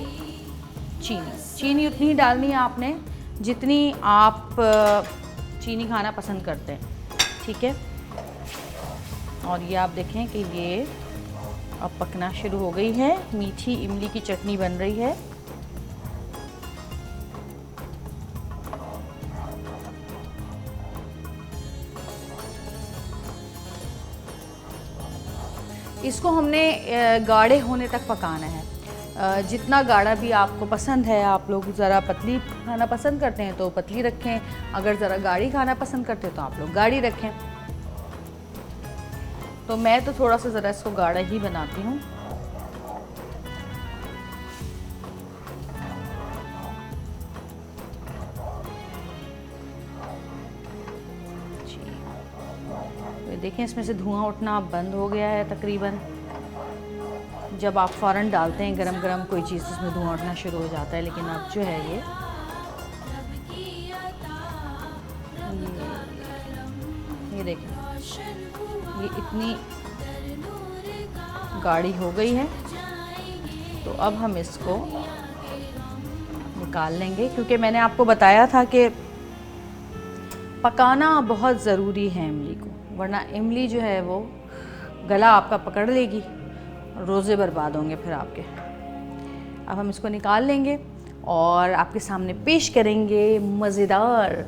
चीनी। चीनी उतनी ही डालनी है आपने जितनी आप चीनी खाना पसंद करते हैं, ठीक है। और ये आप देखें कि ये अब पकना शुरू हो गई है। मीठी इमली की चटनी बन रही है। इसको हमने गाढ़े होने तक पकाना है। जितना गाढ़ा भी आपको पसंद है, आप लोग ज़रा पतली खाना पसंद करते हैं तो पतली रखें, अगर ज़रा गाढ़ी खाना पसंद करते हैं तो आप लोग गाढ़ी रखें। तो मैं तो थोड़ा सा ज़रा इसको गाढ़ा ही बनाती हूँ। तो देखें इसमें से धुआं उठना बंद हो गया है तकरीबन। जब आप फ़ौरन डालते हैं गरम गरम कोई चीज़, इसमें धुआं उठना शुरू हो जाता है। लेकिन अब जो है ये देखें, ये इतनी गाढ़ी हो गई है। तो अब हम इसको निकाल लेंगे, क्योंकि मैंने आपको बताया था कि पकाना बहुत ज़रूरी है इमली को, वरना इमली जो है वो गला आपका पकड़ लेगी, रोज़े बर्बाद होंगे फिर आपके। अब हम इसको निकाल लेंगे और आपके सामने पेश करेंगे मज़ेदार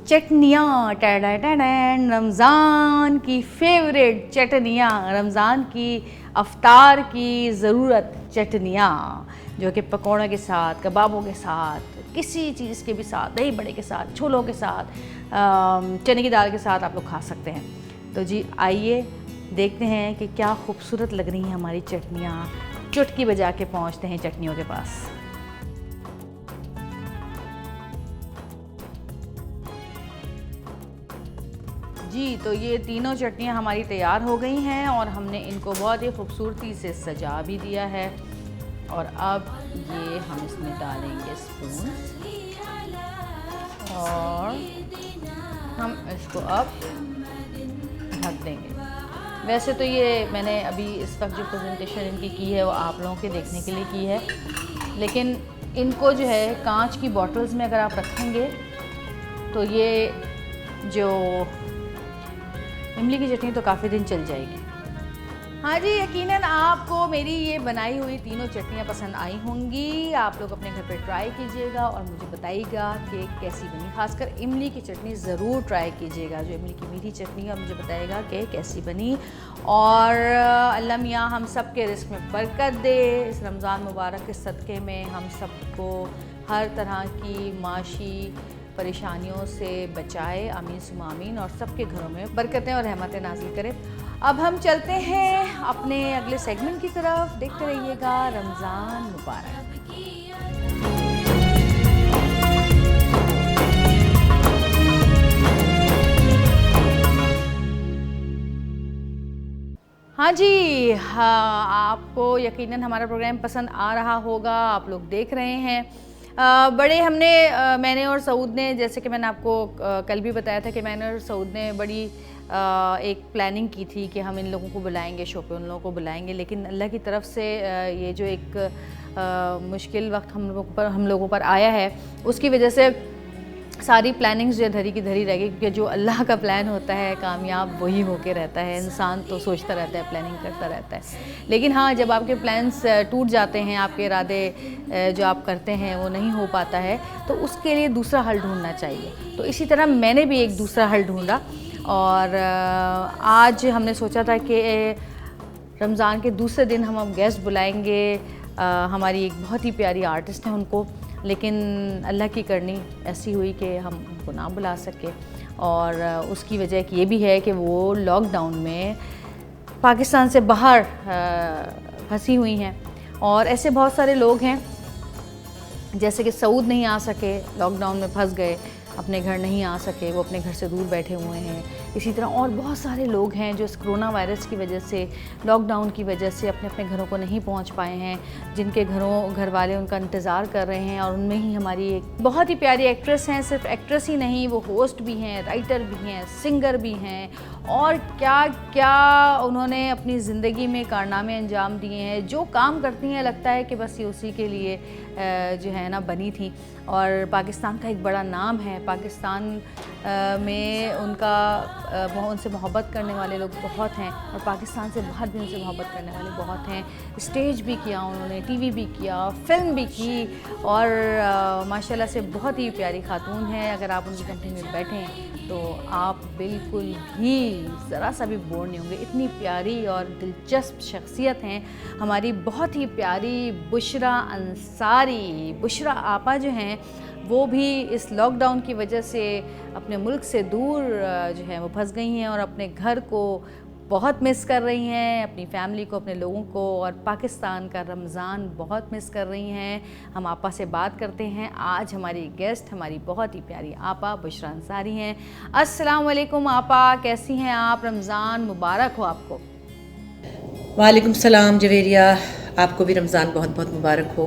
चटनियाँ। रमज़ान की फेवरेट चटनियाँ, रमज़ान की अफ्तार की ज़रूरत चटनियाँ, जो कि पकौड़ों के साथ, कबाबों के साथ, किसी चीज़ के भी साथ, दही बड़े के साथ, छोलों के साथ, चने की दाल के साथ आप लोग खा सकते हैं। तो जी आइए देखते हैं कि क्या खूबसूरत लग रही हैं हमारी चटनियाँ। चुटकी बजा के पहुँचते हैं चटनियों के पास। जी तो ये तीनों चटनियाँ हमारी तैयार हो गई हैं और हमने इनको बहुत ही खूबसूरती से सजा भी दिया है। और अब ये हम इसमें डालेंगे स्पून और हम इसको अब ढक देंगे। वैसे तो ये मैंने अभी इस वक्त जो प्रेजेंटेशन इनकी की है वो आप लोगों के देखने के लिए की है, लेकिन इनको जो है कांच की बॉटल्स में अगर आप रखेंगे तो ये जो इमली की चटनी तो काफ़ी दिन चल जाएगी। हाँ जी, यकीनन आपको मेरी ये बनाई हुई तीनों चटनियाँ पसंद आई होंगी। आप लोग अपने घर पे ट्राई कीजिएगा और मुझे बताइएगा कि कैसी बनी। खासकर इमली की चटनी ज़रूर ट्राई कीजिएगा, जो इमली की मीठी चटनी है, और मुझे बताइएगा कि कैसी बनी। और अल्लाह मियाँ हम सब के रिस्क में बरकत दे। इस रमज़ान मुबारक के सदक़े में हम सबको हर तरह की माशी परेशानियों से बचाए, आमीन सुम्मा आमीन, और सबके घरों में बरकतें और रहमतें नाज़िल करे। अब हम चलते हैं अपने अगले सेगमेंट की तरफ। देखते रहिएगा रमज़ान मुबारक। हाँ जी, हाँ, आपको यकीनन हमारा प्रोग्राम पसंद आ रहा होगा। आप लोग देख रहे हैं बड़े हमने मैंने और सऊद ने, जैसे कि मैंने आपको कल भी बताया था कि मैंने और सऊद ने बड़ी एक प्लानिंग की थी कि हम इन लोगों को बुलाएंगे शो पे, उन लोगों को बुलाएंगे, लेकिन अल्लाह की तरफ से ये जो एक मुश्किल वक्त हम लोगों पर आया है, उसकी वजह से सारी प्लानिंग्स जो धरी की धरी रह गई। क्योंकि जो अल्लाह का प्लान होता है कामयाब वही होके रहता है। इंसान तो सोचता रहता है, प्लानिंग करता रहता है, लेकिन हाँ जब आपके प्लान्स टूट जाते हैं, आपके इरादे जो आप करते हैं वो नहीं हो पाता है, तो उसके लिए दूसरा हल ढूंढना चाहिए। तो इसी तरह मैंने भी एक दूसरा हल ढूंढा और आज हमने सोचा था कि रमज़ान के दूसरे दिन हम अब गेस्ट बुलाएंगे। हमारी एक बहुत ही प्यारी आर्टिस्ट हैं उनको, लेकिन अल्लाह की करनी ऐसी हुई कि हम उनको ना बुला सके। और उसकी वजह ये भी है कि वो लॉकडाउन में पाकिस्तान से बाहर फंसी हुई हैं। और ऐसे बहुत सारे लोग हैं, जैसे कि सऊद नहीं आ सके, लॉकडाउन में फंस गए, अपने घर नहीं आ सके, वो अपने घर से दूर बैठे हुए हैं। इसी तरह और बहुत सारे लोग हैं जो इस कोरोना वायरस की वजह से, लॉकडाउन की वजह से अपने अपने घरों को नहीं पहुंच पाए हैं, जिनके घर वाले उनका इंतज़ार कर रहे हैं। और उनमें ही हमारी एक बहुत ही प्यारी एक्ट्रेस हैं, सिर्फ एक्ट्रेस ही नहीं, वो होस्ट भी हैं, राइटर भी हैं, सिंगर भी हैं, और क्या क्या उन्होंने अपनी ज़िंदगी में कारनामे अंजाम दिए हैं। जो काम करती हैं लगता है कि बस ये उसी के लिए जो है ना बनी थी। और पाकिस्तान का एक बड़ा नाम है, पाकिस्तान में उनसे मोहब्बत करने वाले लोग बहुत हैं, और पाकिस्तान से बाहर भी उनसे मोहब्बत करने वाले बहुत हैं। स्टेज भी किया उन्होंने, टीवी भी किया, फिल्म भी की, और माशाल्लाह से बहुत ही प्यारी खातून है। अगर आप उनकी कंपनी में बैठें तो आप बिल्कुल भी ज़रा सा भी बोर नहीं होंगे। इतनी प्यारी और दिलचस्प शख्सियत हैं हमारी बहुत ही प्यारी बुशरा अंसारी। बुशरा आपा जो हैं वो भी इस लॉकडाउन की वजह से अपने मुल्क से दूर जो है वो फंस गई हैं और अपने घर को बहुत मिस कर रही हैं, अपनी फैमिली को, अपने लोगों को, और पाकिस्तान का रमज़ान बहुत मिस कर रही हैं। हम आपा से बात करते हैं। आज हमारी गेस्ट हमारी बहुत ही प्यारी आपा बुशरा अंसारी हैं। अस्सलाम वालेकुम आपा, कैसी हैं आप? रमज़ान मुबारक हो आपको। वालेकुम सलाम जवेरिया, आपको भी रमज़ान बहुत बहुत मुबारक हो।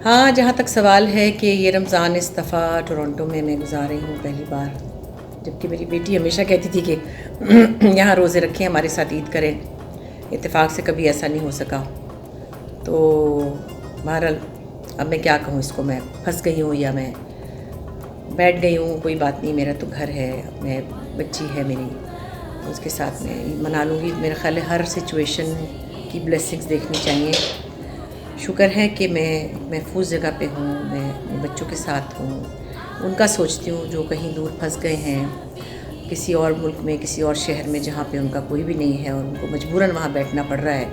हाँ, जहाँ तक सवाल है कि ये रमज़ान इस दफ़ा टोरंटो में मैं गुजार रही हूँ पहली बार, जबकि मेरी बेटी हमेशा कहती थी कि यहाँ रोज़े रखें, हमारे साथ ईद करें। इत्तेफाक से कभी ऐसा नहीं हो सका। तो बहरहाल अब मैं क्या कहूँ इसको, मैं फंस गई हूँ या मैं बैठ गई हूँ, कोई बात नहीं। मेरा तो घर है, मैं बच्ची है मेरी, उसके साथ मैं मना लूँगी। मेरा ख्याल है हर सिचुएशन की ब्लेसिंग्स देखनी चाहिए। शुक्र है कि मैं महफूज जगह पे हूँ, मैं अपने बच्चों के साथ हूँ, उनका सोचती हूँ जो कहीं दूर फंस गए हैं किसी और मुल्क में, किसी और शहर में, जहाँ पे उनका कोई भी नहीं है और उनको मजबूरन वहाँ बैठना पड़ रहा है।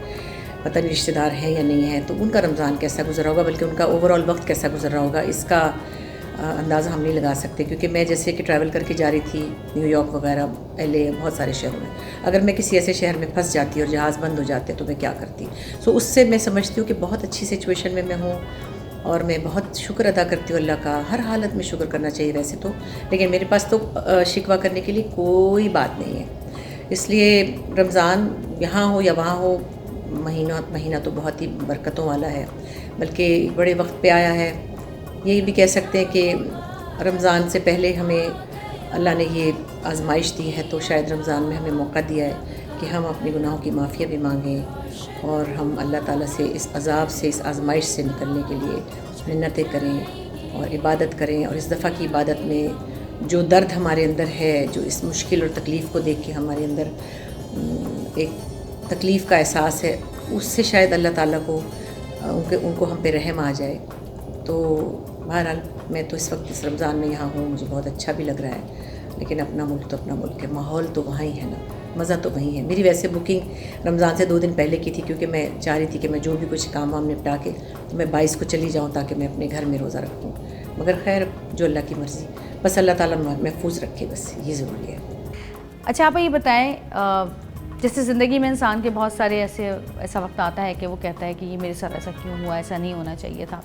पता नहीं रिश्तेदार हैं या नहीं है, तो उनका रमज़ान कैसा गुजरा होगा, बल्कि उनका ओवरऑल वक्त कैसा गुजरा होगा, इसका अंदाज़ा हम नहीं लगा सकते। क्योंकि मैं जैसे कि ट्रैवल करके जा रही थी न्यूयॉर्क वगैरह, LA, बहुत सारे शहरों में, अगर मैं किसी ऐसे शहर में फंस जाती और जहाज़ बंद हो जाते तो मैं क्या करती। सो उससे मैं समझती हूँ कि बहुत अच्छी सिचुएशन में मैं हूँ और मैं बहुत शुक्र अदा करती हूँ अल्लाह का। हर हालत में शुक्र करना चाहिए वैसे तो, लेकिन मेरे पास तो शिकवा करने के लिए कोई बात नहीं है। इसलिए रमज़ान यहाँ हो या वहाँ हो, महीना तो बहुत ही बरकतों वाला है, बल्कि बड़े वक्त पे आया है। यही भी कह सकते हैं कि रमज़ान से पहले हमें अल्लाह ने ये आजमाइश दी है, तो शायद रमज़ान में हमें मौका दिया है कि हम अपने गुनाहों की माफ़िया भी मांगें और हम अल्लाह ताला से इस अज़ाब से, इस आजमाइश से निकलने के लिए मिन्नतें करें और इबादत करें। और इस दफ़ा की इबादत में जो दर्द हमारे अंदर है, जो इस मुश्किल और तकलीफ़ को देख के हमारे अंदर एक तकलीफ़ का एहसास है, उससे शायद अल्लाह ताला को उनको हम पे रहम आ जाए। तो बहरहाल मैं तो इस वक्त इस रमज़ान में यहाँ हूँ, मुझे बहुत अच्छा भी लग रहा है, लेकिन अपना मुल्क तो अपना मुल्क है, माहौल तो वहाँ ही है ना, मज़ा तो वहीं है। मेरी वैसे बुकिंग रमज़ान से 2 दिन पहले की थी, क्योंकि मैं चाह रही थी कि मैं जो भी कुछ काम वाम निपटा के तो मैं 22 को चली जाऊँ ताकि मैं अपने घर में रोज़ा रखूँ। मगर खैर जो अल्लाह की मर्ज़ी, बस अल्लाह ताला महफूज रखे, बस ये ज़रूरी है। अच्छा आप ये बताएं, जैसे ज़िंदगी में इंसान के बहुत सारे ऐसा वक्त आता है कि वो कहता है कि ये मेरे साथ ऐसा क्यों हुआ, ऐसा नहीं होना चाहिए था।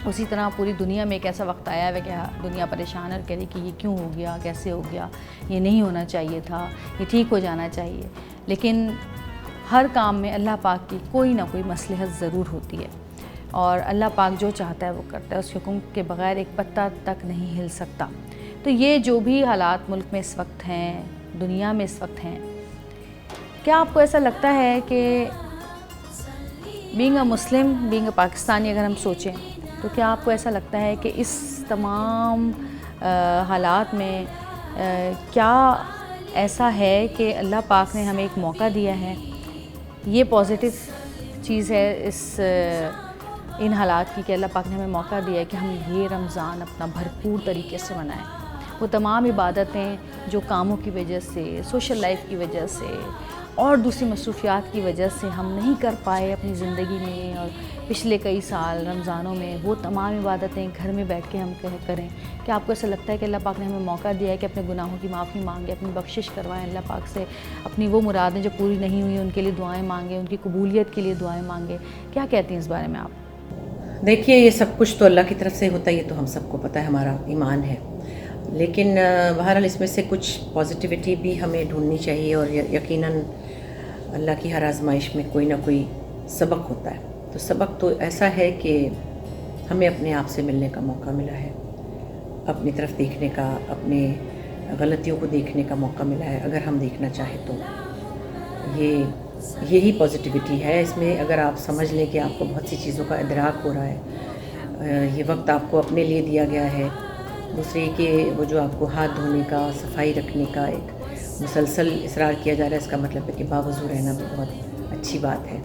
उसी तरह पूरी दुनिया में एक ऐसा वक्त आया है कि दुनिया परेशान है, कह रही कि ये क्यों हो गया, कैसे हो गया, ये नहीं होना चाहिए था, ये ठीक हो जाना चाहिए। लेकिन हर काम में अल्लाह पाक की कोई ना कोई मसलहत ज़रूर होती है और अल्लाह पाक जो चाहता है वो करता है, उसके हुक्म के बग़ैर एक पत्ता तक नहीं हिल सकता। तो ये जो भी हालात मुल्क में इस वक्त हैं, दुनिया में इस वक्त हैं, क्या आपको ऐसा लगता है कि being a Muslim, being a Pakistani, अगर हम सोचें तो क्या आपको ऐसा लगता है कि इस तमाम हालात में क्या ऐसा है कि अल्लाह पाक ने हमें एक मौका दिया है? ये पॉजिटिव चीज़ है इन हालात की कि अल्लाह पाक ने हमें मौका दिया है कि हम ये रमज़ान अपना भरपूर तरीके से मनाएं। वो तमाम इबादतें जो कामों की वजह से, सोशल लाइफ की वजह से और दूसरी मसरूफ़ियात की वजह से हम नहीं कर पाए अपनी ज़िंदगी में, और पिछले कई साल रमज़ानों में वो तमाम इबादतें घर में बैठ के हम करें। क्या आपको ऐसा लगता है कि अल्लाह पाक ने हमें मौका दिया है कि अपने गुनाहों की माफ़ी मांगे, अपनी बख्शिश करवाएं, अल्लाह पाक से अपनी वो मुरादें जो पूरी नहीं हुई उनके लिए दुआएं मांगे, उनकी कबूलियत के लिए दुआएं मांगे? क्या कहती हैं इस बारे में आप? देखिए, ये सब कुछ तो अल्लाह की तरफ से होता है, ये तो हम सबको पता है, हमारा ईमान है। लेकिन बहरहाल इसमें से कुछ पॉजिटिविटी भी हमें ढूंढनी चाहिए और यकीनन अल्लाह की हर आजमाइश में कोई ना कोई सबक होता है। तो सबक तो ऐसा है कि हमें अपने आप से मिलने का मौका मिला है, अपनी तरफ देखने का, अपने गलतियों को देखने का मौका मिला है, अगर हम देखना चाहें तो। यही पॉजिटिविटी है इसमें। अगर आप समझ लें कि आपको बहुत सी चीज़ों का इदराक हो रहा है, ये वक्त आपको अपने लिए दिया गया है। दूसरे कि वो जो आपको हाथ धोने का, सफाई रखने का एक मुसलसल इसरार किया जा रहा है, इसका मतलब है कि बावजू रहना भी बहुत अच्छी बात है।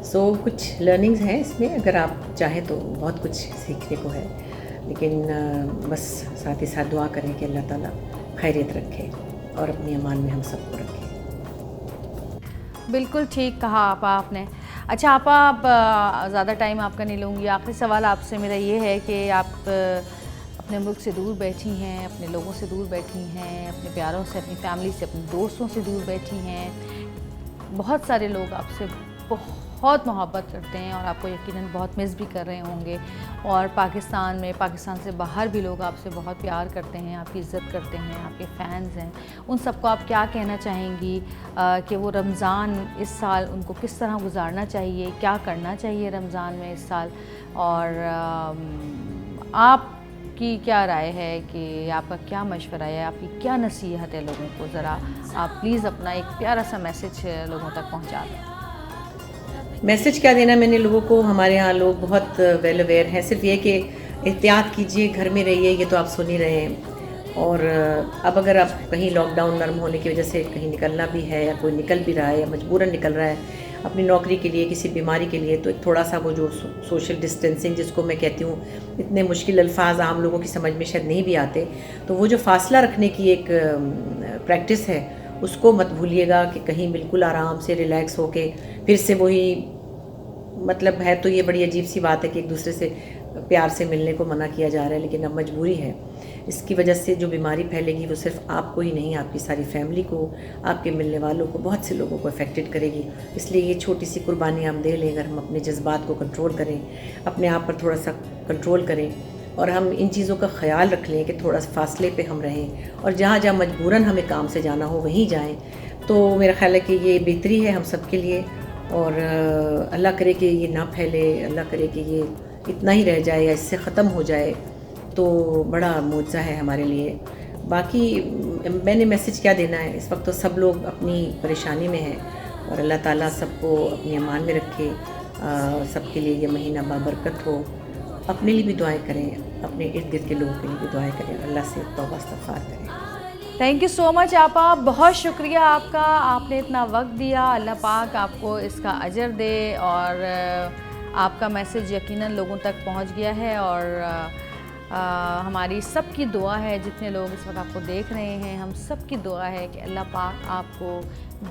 सो कुछ लर्निंग्स हैं इसमें, अगर आप चाहें तो बहुत कुछ सीखने को है। लेकिन बस साथ ही साथ दुआ करें कि अल्लाह ताला खैरियत रखे और अपनी अमान में हम सबको रखे। बिल्कुल ठीक कहा आपने। अच्छा आप ज़्यादा टाइम आपका नहीं लूँगी, आखिरी सवाल आपसे मेरा ये है कि आप अपने मुल्क से दूर बैठी हैं, अपने लोगों से दूर बैठी हैं, अपने प्यारों से, अपनी फैमिली से, अपने दोस्तों से दूर बैठी हैं। बहुत सारे लोग आपसे बहुत मोहब्बत करते हैं और आपको यकीनन बहुत मिस भी कर रहे होंगे। और पाकिस्तान में, पाकिस्तान से बाहर भी लोग आपसे बहुत प्यार करते हैं, आपकी इज़्ज़त करते हैं, आपके फ़ैन्स हैं। उन सबको आप क्या कहना चाहेंगी कि वो रमज़ान इस साल उनको किस तरह गुजारना चाहिए, क्या करना चाहिए रमज़ान में इस साल? और आपकी क्या राय है कि आपका क्या मशवरा है, आपकी क्या नसीहत है लोगों को? ज़रा आप प्लीज़ अपना एक प्यारा सा मैसेज लोगों तक पहुँचा दें। मैसेज क्या देना मैंने लोगों को, हमारे यहाँ लोग बहुत वेल अवेयर हैं। सिर्फ ये कि एहतियात कीजिए, घर में रहिए, ये तो आप सुन ही रहे हैं। और अब अगर आप कहीं लॉकडाउन नरम होने की वजह से कहीं निकलना भी है या कोई निकल भी रहा है या मजबूरन निकल रहा है अपनी नौकरी के लिए, किसी बीमारी के लिए, तो एक थोड़ा सा वो जो सोशल डिस्टेंसिंग जिसको मैं कहती हूँ, इतने मुश्किल अल्फाज आम लोगों की समझ में शायद नहीं भी आते, तो वो जो फासला रखने की एक प्रैक्टिस है उसको मत भूलिएगा कि कहीं बिल्कुल आराम से रिलैक्स होके फिर से वही, मतलब है तो ये बड़ी अजीब सी बात है कि एक दूसरे से प्यार से मिलने को मना किया जा रहा है, लेकिन अब मजबूरी है। इसकी वजह से जो बीमारी फैलेगी वो सिर्फ आपको ही नहीं, आपकी सारी फैमिली को, आपके मिलने वालों को, बहुत से लोगों को अफेक्टेड करेगी। इसलिए ये छोटी सी कुर्बानी हम दे लें, अगर हम अपने जज्बात को कंट्रोल करें, अपने आप पर थोड़ा सा कंट्रोल करें और हम इन चीज़ों का ख्याल रख लें कि थोड़ा फासले पे हम रहें और जहाँ जहाँ मजबूरन हमें काम से जाना हो वहीं जाएं, तो मेरा ख्याल है कि ये बेहतरी है हम सब के लिए। और अल्लाह करे कि ये ना फैले, अल्लाह करे कि ये इतना ही रह जाए या इससे ख़त्म हो जाए, तो बड़ा मौजज़ा है हमारे लिए। बाकी मैंने मैसेज क्या देना है, इस वक्त तो सब लोग अपनी परेशानी में हैं और अल्लाह ताला सबको अपनी अमान में रखे, सबके लिए ये महीना बाबरकत हो। अपने लिए भी दुआएं करें, अपने इर्द गिर्द के लोगों के लिए भी दुआएं करें, अल्लाह से तौबा इस्तग़फ़ार करें। थैंक यू सो मच आपा, बहुत शुक्रिया आपका, आपने इतना वक्त दिया। अल्लाह पाक आपको इसका अजर दे और आपका मैसेज यकीनन लोगों तक पहुंच गया है और हमारी सब की दुआ है, जितने लोग इस वक्त आपको देख रहे हैं, हम सब की दुआ है कि अल्लाह पाक आपको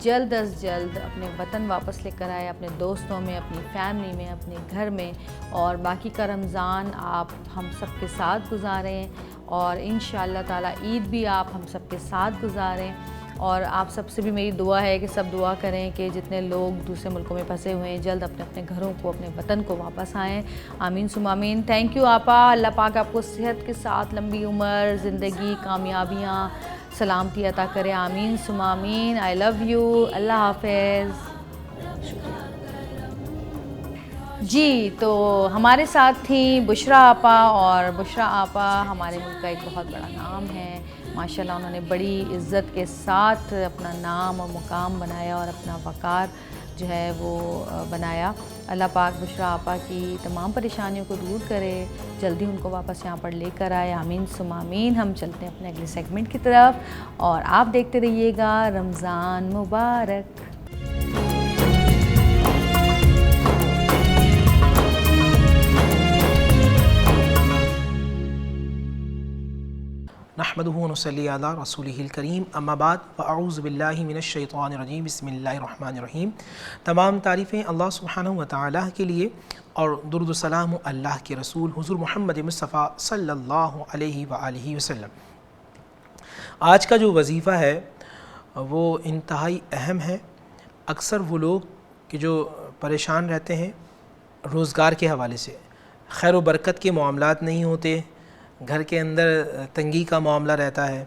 जल्द अज़ जल्द अपने वतन वापस लेकर आए, अपने दोस्तों में, अपनी फैमिली में, अपने घर में, और बाकी का रमज़ान आप हम सब के साथ गुजारें और इंशाअल्लाह ताला ईद भी आप हम सब के साथ गुजारें। और आप सबसे भी मेरी दुआ है कि सब दुआ करें कि जितने लोग दूसरे मुल्कों में फंसे हुए हैं जल्द अपने अपने घरों को, अपने वतन को वापस आएँ। आमीन सुम आमीन। थैंक यू आपा, अल्लाह पाक आपको सेहत के साथ लंबी उम्र, ज़िंदगी, कामयाबियाँ, सलामती अता करे। आमीन सुम आमीन। I love you. अल्लाह हाफ़िज़। जी, तो हमारे साथ थी बुशरा आपा, और बुशरा आपा हमारे मुल्क का एक बहुत बड़ा नाम है। माशाल्लाह उन्होंने बड़ी इज़्ज़त के साथ अपना नाम और मुकाम बनाया और अपना वक़ार जो है वो बनाया। अल्लाह पाक बुशरा आपा की तमाम परेशानियों को दूर करे, जल्दी उनको वापस यहाँ पर लेकर आए। आमीन सुम आमीन। हम चलते हैं अपने अगले सेगमेंट की तरफ और आप देखते रहिएगा रमज़ान मुबारक। नहमदुहु व नसल्ली अला रसूलिहिल करीम, अम्मा बाद, अऊज़ु बिल्लाहि मिनश शैतानिर रजीम, बिस्मिल्लाहिर रहमानिर रहीम। तमाम तारीफ़ें अल्लाह सुब्हानहु व तआला के लिए और दुरूद व सलाम अल्लाह के रसूल हुज़ूर मोहम्मद मुस्तफ़ा सल्लल्लाहु अलैहि व आलिहि वसल्लम। आज का जो वजीफ़ा है वो इंतहाई अहम है। अक्सर वो लोग कि जो परेशान रहते हैं रोज़गार के हवाले से, खैर व बरकत के मामलात नहीं होते, घर के अंदर तंगी का मामला रहता है,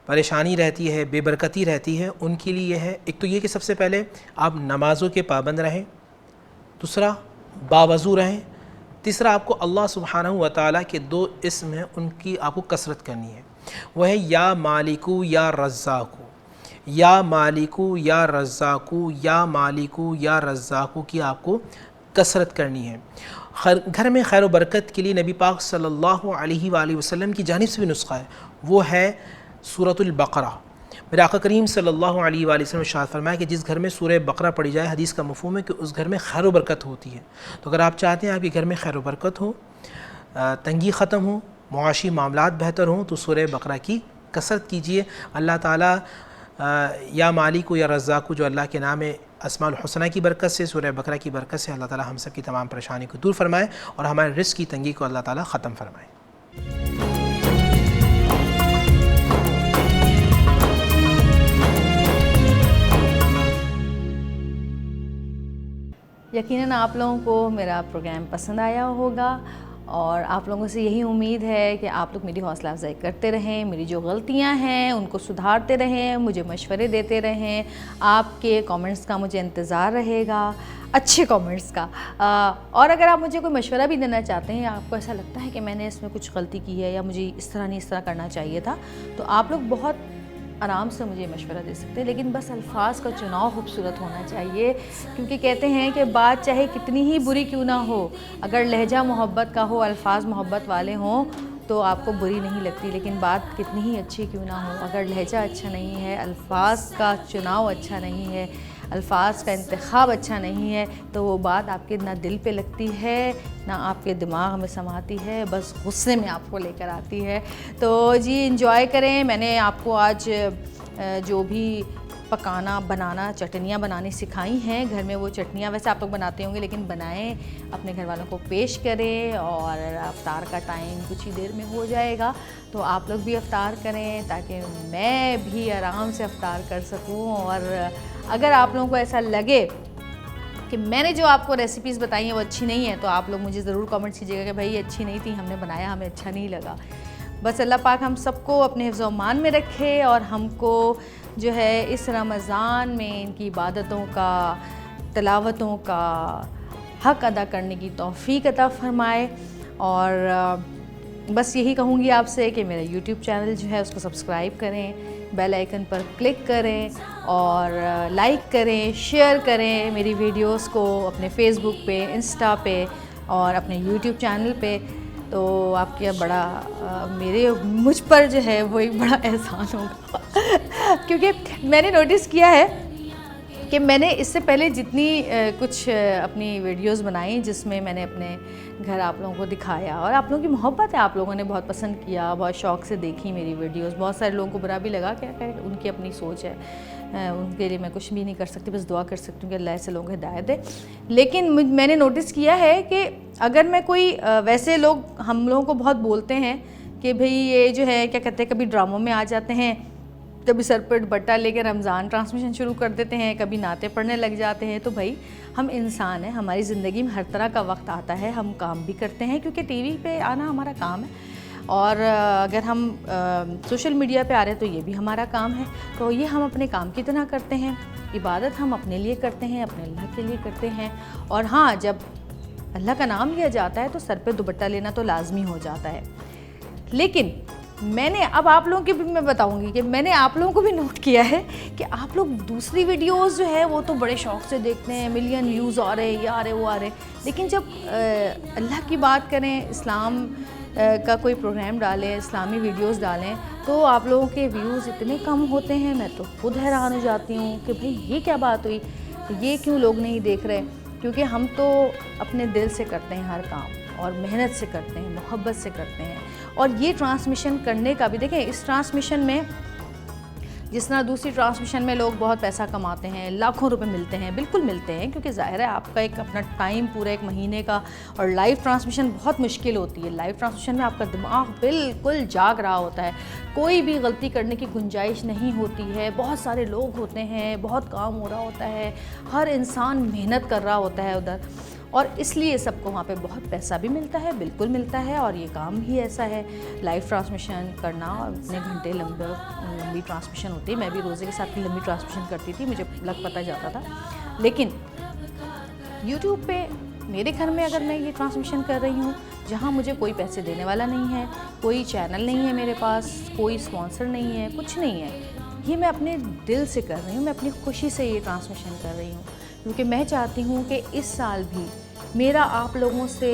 परेशानी रहती है, बेबरकती रहती है, उनके लिए है एक तो ये कि सबसे पहले आप नमाज़ों के पाबंद रहें, दूसरा बावज़ू रहें, तीसरा आपको अल्लाह सुब्हानहु व तआला के दो इस्म हैं उनकी आपको कसरत करनी है। वह है या मालिकू या रज़्ज़ाक़ू, या मालिकू या रज़्ज़ाक़ू, या मालिकू या रज़्ज़ाक़ू की आपको कसरत करनी है। घर में खैर व बरकत के लिए नबी पाक सल्लल्लाहु अलैहि वसल्लम की जानिब से भी नुस्खा है, वो है सूरतुल बक़रा। मेरे आका करीम सल्लल्लाहु अलैहि वसल्लम इरशाद फरमाया कि जिस घर में सूरह बक़रा पढ़ी जाए, हदीस का मफ़हूम है कि उस घर में खैर व बरकत होती है। तो अगर आप चाहते हैं आपके घर में खैर व बरकत हो, तंगी ख़त्म हो, मुआशी मामलात बेहतर हों, तो सूरह बक़रा की कसरत कीजिए। अल्लाह ताला या मालिक या रज़्ज़ाक़ जो अल्लाह के नाम है, अस्माउल हुस्ना की बरकत से, सूरह बक़रा की बरकत से अल्लाह ताला हम सब की तमाम परेशानी को दूर फरमाए और हमारे रिज़्क़ की तंगी को अल्लाह ताला ख़त्म फरमाए। यकीनन आप लोगों को मेरा प्रोग्राम पसंद आया होगा और आप लोगों से यही उम्मीद है कि आप लोग मेरी हौसला अफजाई करते रहें, मेरी जो गलतियां हैं उनको सुधारते रहें, मुझे मशवरे देते रहें। आपके कमेंट्स का मुझे इंतज़ार रहेगा, अच्छे कमेंट्स का। और अगर आप मुझे कोई मशवरा भी देना चाहते हैं, आपको ऐसा लगता है कि मैंने इसमें कुछ गलती की है या मुझे इस तरह नहीं इस तरह करना चाहिए था, तो आप लोग बहुत आराम से मुझे मशवरा दे सकते हैं। लेकिन बस अल्फाज का चुनाव खूबसूरत होना चाहिए, क्योंकि कहते हैं कि बात चाहे कितनी ही बुरी क्यों ना हो, अगर लहजा मोहब्बत का हो, अल्फाज मोहब्बत वाले हों तो आपको बुरी नहीं लगती। लेकिन बात कितनी ही अच्छी क्यों ना हो, अगर लहजा अच्छा नहीं है, अल्फाज का चुनाव अच्छा नहीं है, अल्फाज का इंतखाब अच्छा नहीं है, तो वो बात आपके ना दिल पे लगती है ना आपके दिमाग में समाती है, बस गुस्से में आपको लेकर आती है। तो जी इंजॉय करें। मैंने आपको आज जो भी पकाना बनाना चटनियाँ बनानी सिखाई हैं घर में, वो चटनियाँ वैसे आप लोग बनाते होंगे, लेकिन बनाएं, अपने घर वालों को पेश करें। और अफ्तार का टाइम कुछ ही देर में हो जाएगा, तो आप लोग भी अफ्तार करें ताकि मैं भी आराम से अफ्तार कर सकूं। और अगर आप लोगों को ऐसा लगे कि मैंने जो आपको रेसिपीज़ बताई हैं वो अच्छी नहीं है, तो आप लोग मुझे ज़रूर कमेंट कीजिएगा कि भाई अच्छी नहीं थी, हमने बनाया हमें अच्छा नहीं लगा। बस अल्लाह पाक हम सबको अपने हिफ्ज़ और मान में रखे और हमको जो है इस रमज़ान में इनकी इबादतों का, तिलावतों का हक़ अदा करने की तौफ़ीक अता फ़रमाए। और बस यही कहूँगी आपसे कि मेरा यूट्यूब चैनल जो है उसको सब्सक्राइब करें, बेल आइकन पर क्लिक करें और लाइक करें, शेयर करें मेरी वीडियोस को अपने फेसबुक पे, इंस्टा पे और अपने यूट्यूब चैनल पे। तो आपके बड़ा मुझ पर जो है वो एक बड़ा एहसान होगा क्योंकि मैंने नोटिस किया है कि मैंने इससे पहले जितनी कुछ अपनी वीडियोस बनाई जिसमें मैंने अपने घर आप लोगों को दिखाया और आप लोगों की मोहब्बत है, आप लोगों ने बहुत पसंद किया, बहुत शौक़ से देखी मेरी वीडियोस। बहुत सारे लोगों को बुरा भी लगा, क्या कहे, उनकी अपनी सोच है, उनके लिए मैं कुछ भी नहीं कर सकती, बस दुआ कर सकती हूँ कि अल्लाह ऐसे लोगों को हिदायत दे। लेकिन मैंने नोटिस किया है कि अगर मैं कोई वैसे लोग हम लोगों को बहुत बोलते हैं कि भाई ये जो है क्या कहते हैं, कभी ड्रामों में आ जाते हैं, कभी सर पर दुपट्टा लेकर रमज़ान ट्रांसमिशन शुरू कर देते हैं, कभी नाते पढ़ने लग जाते हैं। तो भाई हम इंसान हैं, हमारी ज़िंदगी में हर तरह का वक्त आता है, हम काम भी करते हैं क्योंकि टीवी पे आना हमारा काम है। और अगर हम सोशल मीडिया पे आ रहे हैं तो ये भी हमारा काम है। तो ये हम अपने काम की तरह करते हैं, इबादत हम अपने लिए करते हैं, अपने अल्लाह के लिए करते हैं। और हाँ, जब अल्लाह का नाम लिया जाता है तो सर पे दुपट्टा लेना तो लाजमी हो जाता है। लेकिन मैंने अब आप लोगों की भी मैं बताऊंगी कि मैंने आप लोगों को भी नोट किया है कि आप लोग दूसरी वीडियोस जो है वो तो बड़े शौक़ से देखते हैं, मिलियन व्यूज़ आ रहे, ये आ रहे, वो आ रहे, लेकिन जब अल्लाह की बात करें, इस्लाम का कोई प्रोग्राम डालें, इस्लामी वीडियोस डालें, तो आप लोगों के व्यूज़ इतने कम होते हैं। मैं तो खुद हैरान हो जाती हूँ कि भाई ये क्या बात हुई, ये क्यों लोग नहीं देख रहे। क्योंकि हम तो अपने दिल से करते हैं हर काम और मेहनत से करते हैं, मोहब्बत से करते हैं। और ये ट्रांसमिशन करने का भी देखें, इस ट्रांसमिशन में जिस तरह दूसरी ट्रांसमिशन में लोग बहुत पैसा कमाते हैं, लाखों रुपए मिलते हैं, बिल्कुल मिलते हैं, क्योंकि ज़ाहिर है आपका एक अपना टाइम पूरा एक महीने का, और लाइव ट्रांसमिशन बहुत मुश्किल होती है। लाइव ट्रांसमिशन में आपका दिमाग बिल्कुल जाग रहा होता है, कोई भी गलती करने की गुंजाइश नहीं होती है, बहुत सारे लोग होते हैं, बहुत काम हो रहा होता है, हर इंसान मेहनत कर रहा होता है उधर, और इसलिए सबको वहाँ पे बहुत पैसा भी मिलता है, बिल्कुल मिलता है। और ये काम ही ऐसा है, लाइव ट्रांसमिशन करना, इतने घंटे लंबी ट्रांसमिशन होती है। मैं भी रोज़े के साथ की लंबी ट्रांसमिशन करती थी, मुझे लग पता जाता था। लेकिन यूट्यूब पे मेरे घर में अगर मैं ये ट्रांसमिशन कर रही हूँ, जहाँ मुझे कोई पैसे देने वाला नहीं है, कोई चैनल नहीं है मेरे पास, कोई स्पॉन्सर नहीं है, कुछ नहीं है, ये मैं अपने दिल से कर रही हूँ, मैं अपनी खुशी से ये ट्रांसमिशन कर रही हूँ, क्योंकि मैं चाहती हूँ कि इस साल भी मेरा आप लोगों से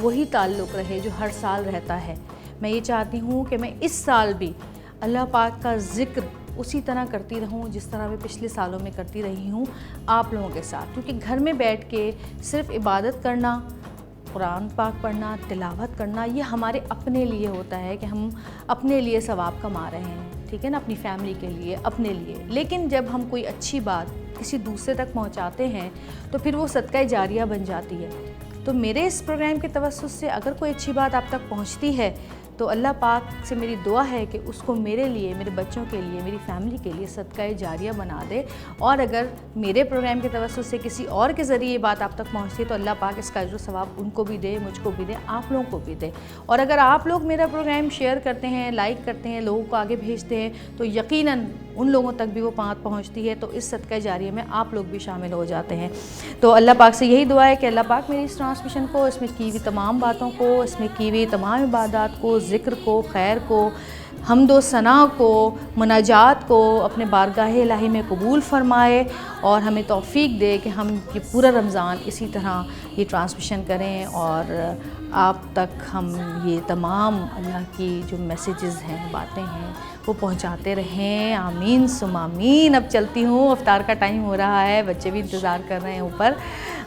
वही ताल्लुक़ रहे जो हर साल रहता है। मैं ये चाहती हूँ कि मैं इस साल भी अल्लाह पाक का ज़िक्र उसी तरह करती रहूँ जिस तरह मैं पिछले सालों में करती रही हूँ आप लोगों के साथ। क्योंकि घर में बैठ के सिर्फ इबादत करना, कुरान पाक पढ़ना, तिलावत करना, ये हमारे अपने लिए होता है कि हम अपने लिए सवाब कमा रहे हैं, ठीक है ना, अपनी फैमिली के लिए, अपने लिए। लेकिन जब हम कोई अच्छी बात किसी दूसरे तक पहुंचाते हैं तो फिर वो सदका जारिया बन जाती है। तो मेरे इस प्रोग्राम के तवस्सुस से अगर कोई अच्छी बात आप तक पहुंचती है तो अल्लाह पाक से मेरी दुआ है कि उसको मेरे लिए, मेरे बच्चों के लिए, मेरी फैमिली के लिए सदका जारिया बना दे। और अगर मेरे प्रोग्राम के तवस्सुत से किसी और के ज़रिए ये बात आप तक पहुँचती है तो अल्लाह पाक इसका अजर सवाब उनको भी दे, मुझको भी दे, आप लोगों को भी दे। और अगर आप लोग मेरा प्रोग्राम शेयर करते हैं, लाइक करते हैं, लोगों को आगे भेजते हैं तो यकीनन उन लोगों तक भी वो बात पहुँचती है, तो इस सदका जारिया में आप लोग भी शामिल हो जाते हैं। तो अल्लाह पाक से यही दुआ है कि अल्लाह पाक मेरी इस ट्रांसमिशन को, इसमें की हुई तमाम बातों को, इसमें की हुई तमाम इबादत को, ज़िक्र को, खैर को, हम्दो सना को, मुनाजात को अपने बारगाह इलाही में कबूल फ़रमाए और हमें तौफ़ीक दे कि हम ये पूरा रमज़ान इसी तरह ये ट्रांसमिशन करें और आप तक हम ये तमाम अल्लाह की जो मैसेजेस हैं, बातें हैं, वो पहुंचाते रहें। आमीन सुम आमीन। अब चलती हूँ, अफ्तार का टाइम हो रहा है, बच्चे भी इंतज़ार कर रहे हैं ऊपर।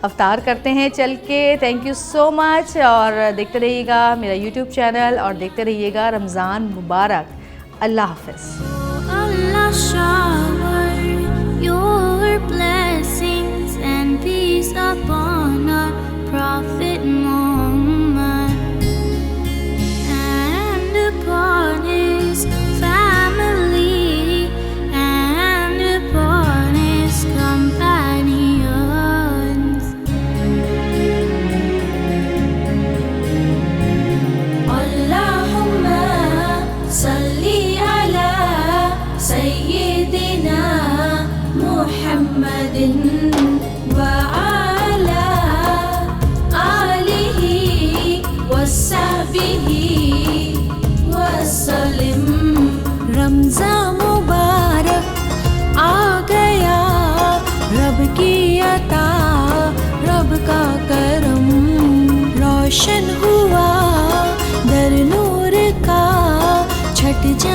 अफ्तार करते हैं चल के। थैंक यू सो मच और देखते रहिएगा मेरा यूट्यूब चैनल और देखते रहिएगा रमज़ान मुबारक। अल्लाह हाफ़िज़। Allah shower your blessings and peace upon our Prophet Muhammad and upon his family and upon his companions. Allahumma salli ala Sayyidina Muhammadin wa ala alihi wa sahbihi wa sallim. Ramzan मुबारक आ गया, रब की अता, रब का करम, रोशन हुआ दर नूर का छट जा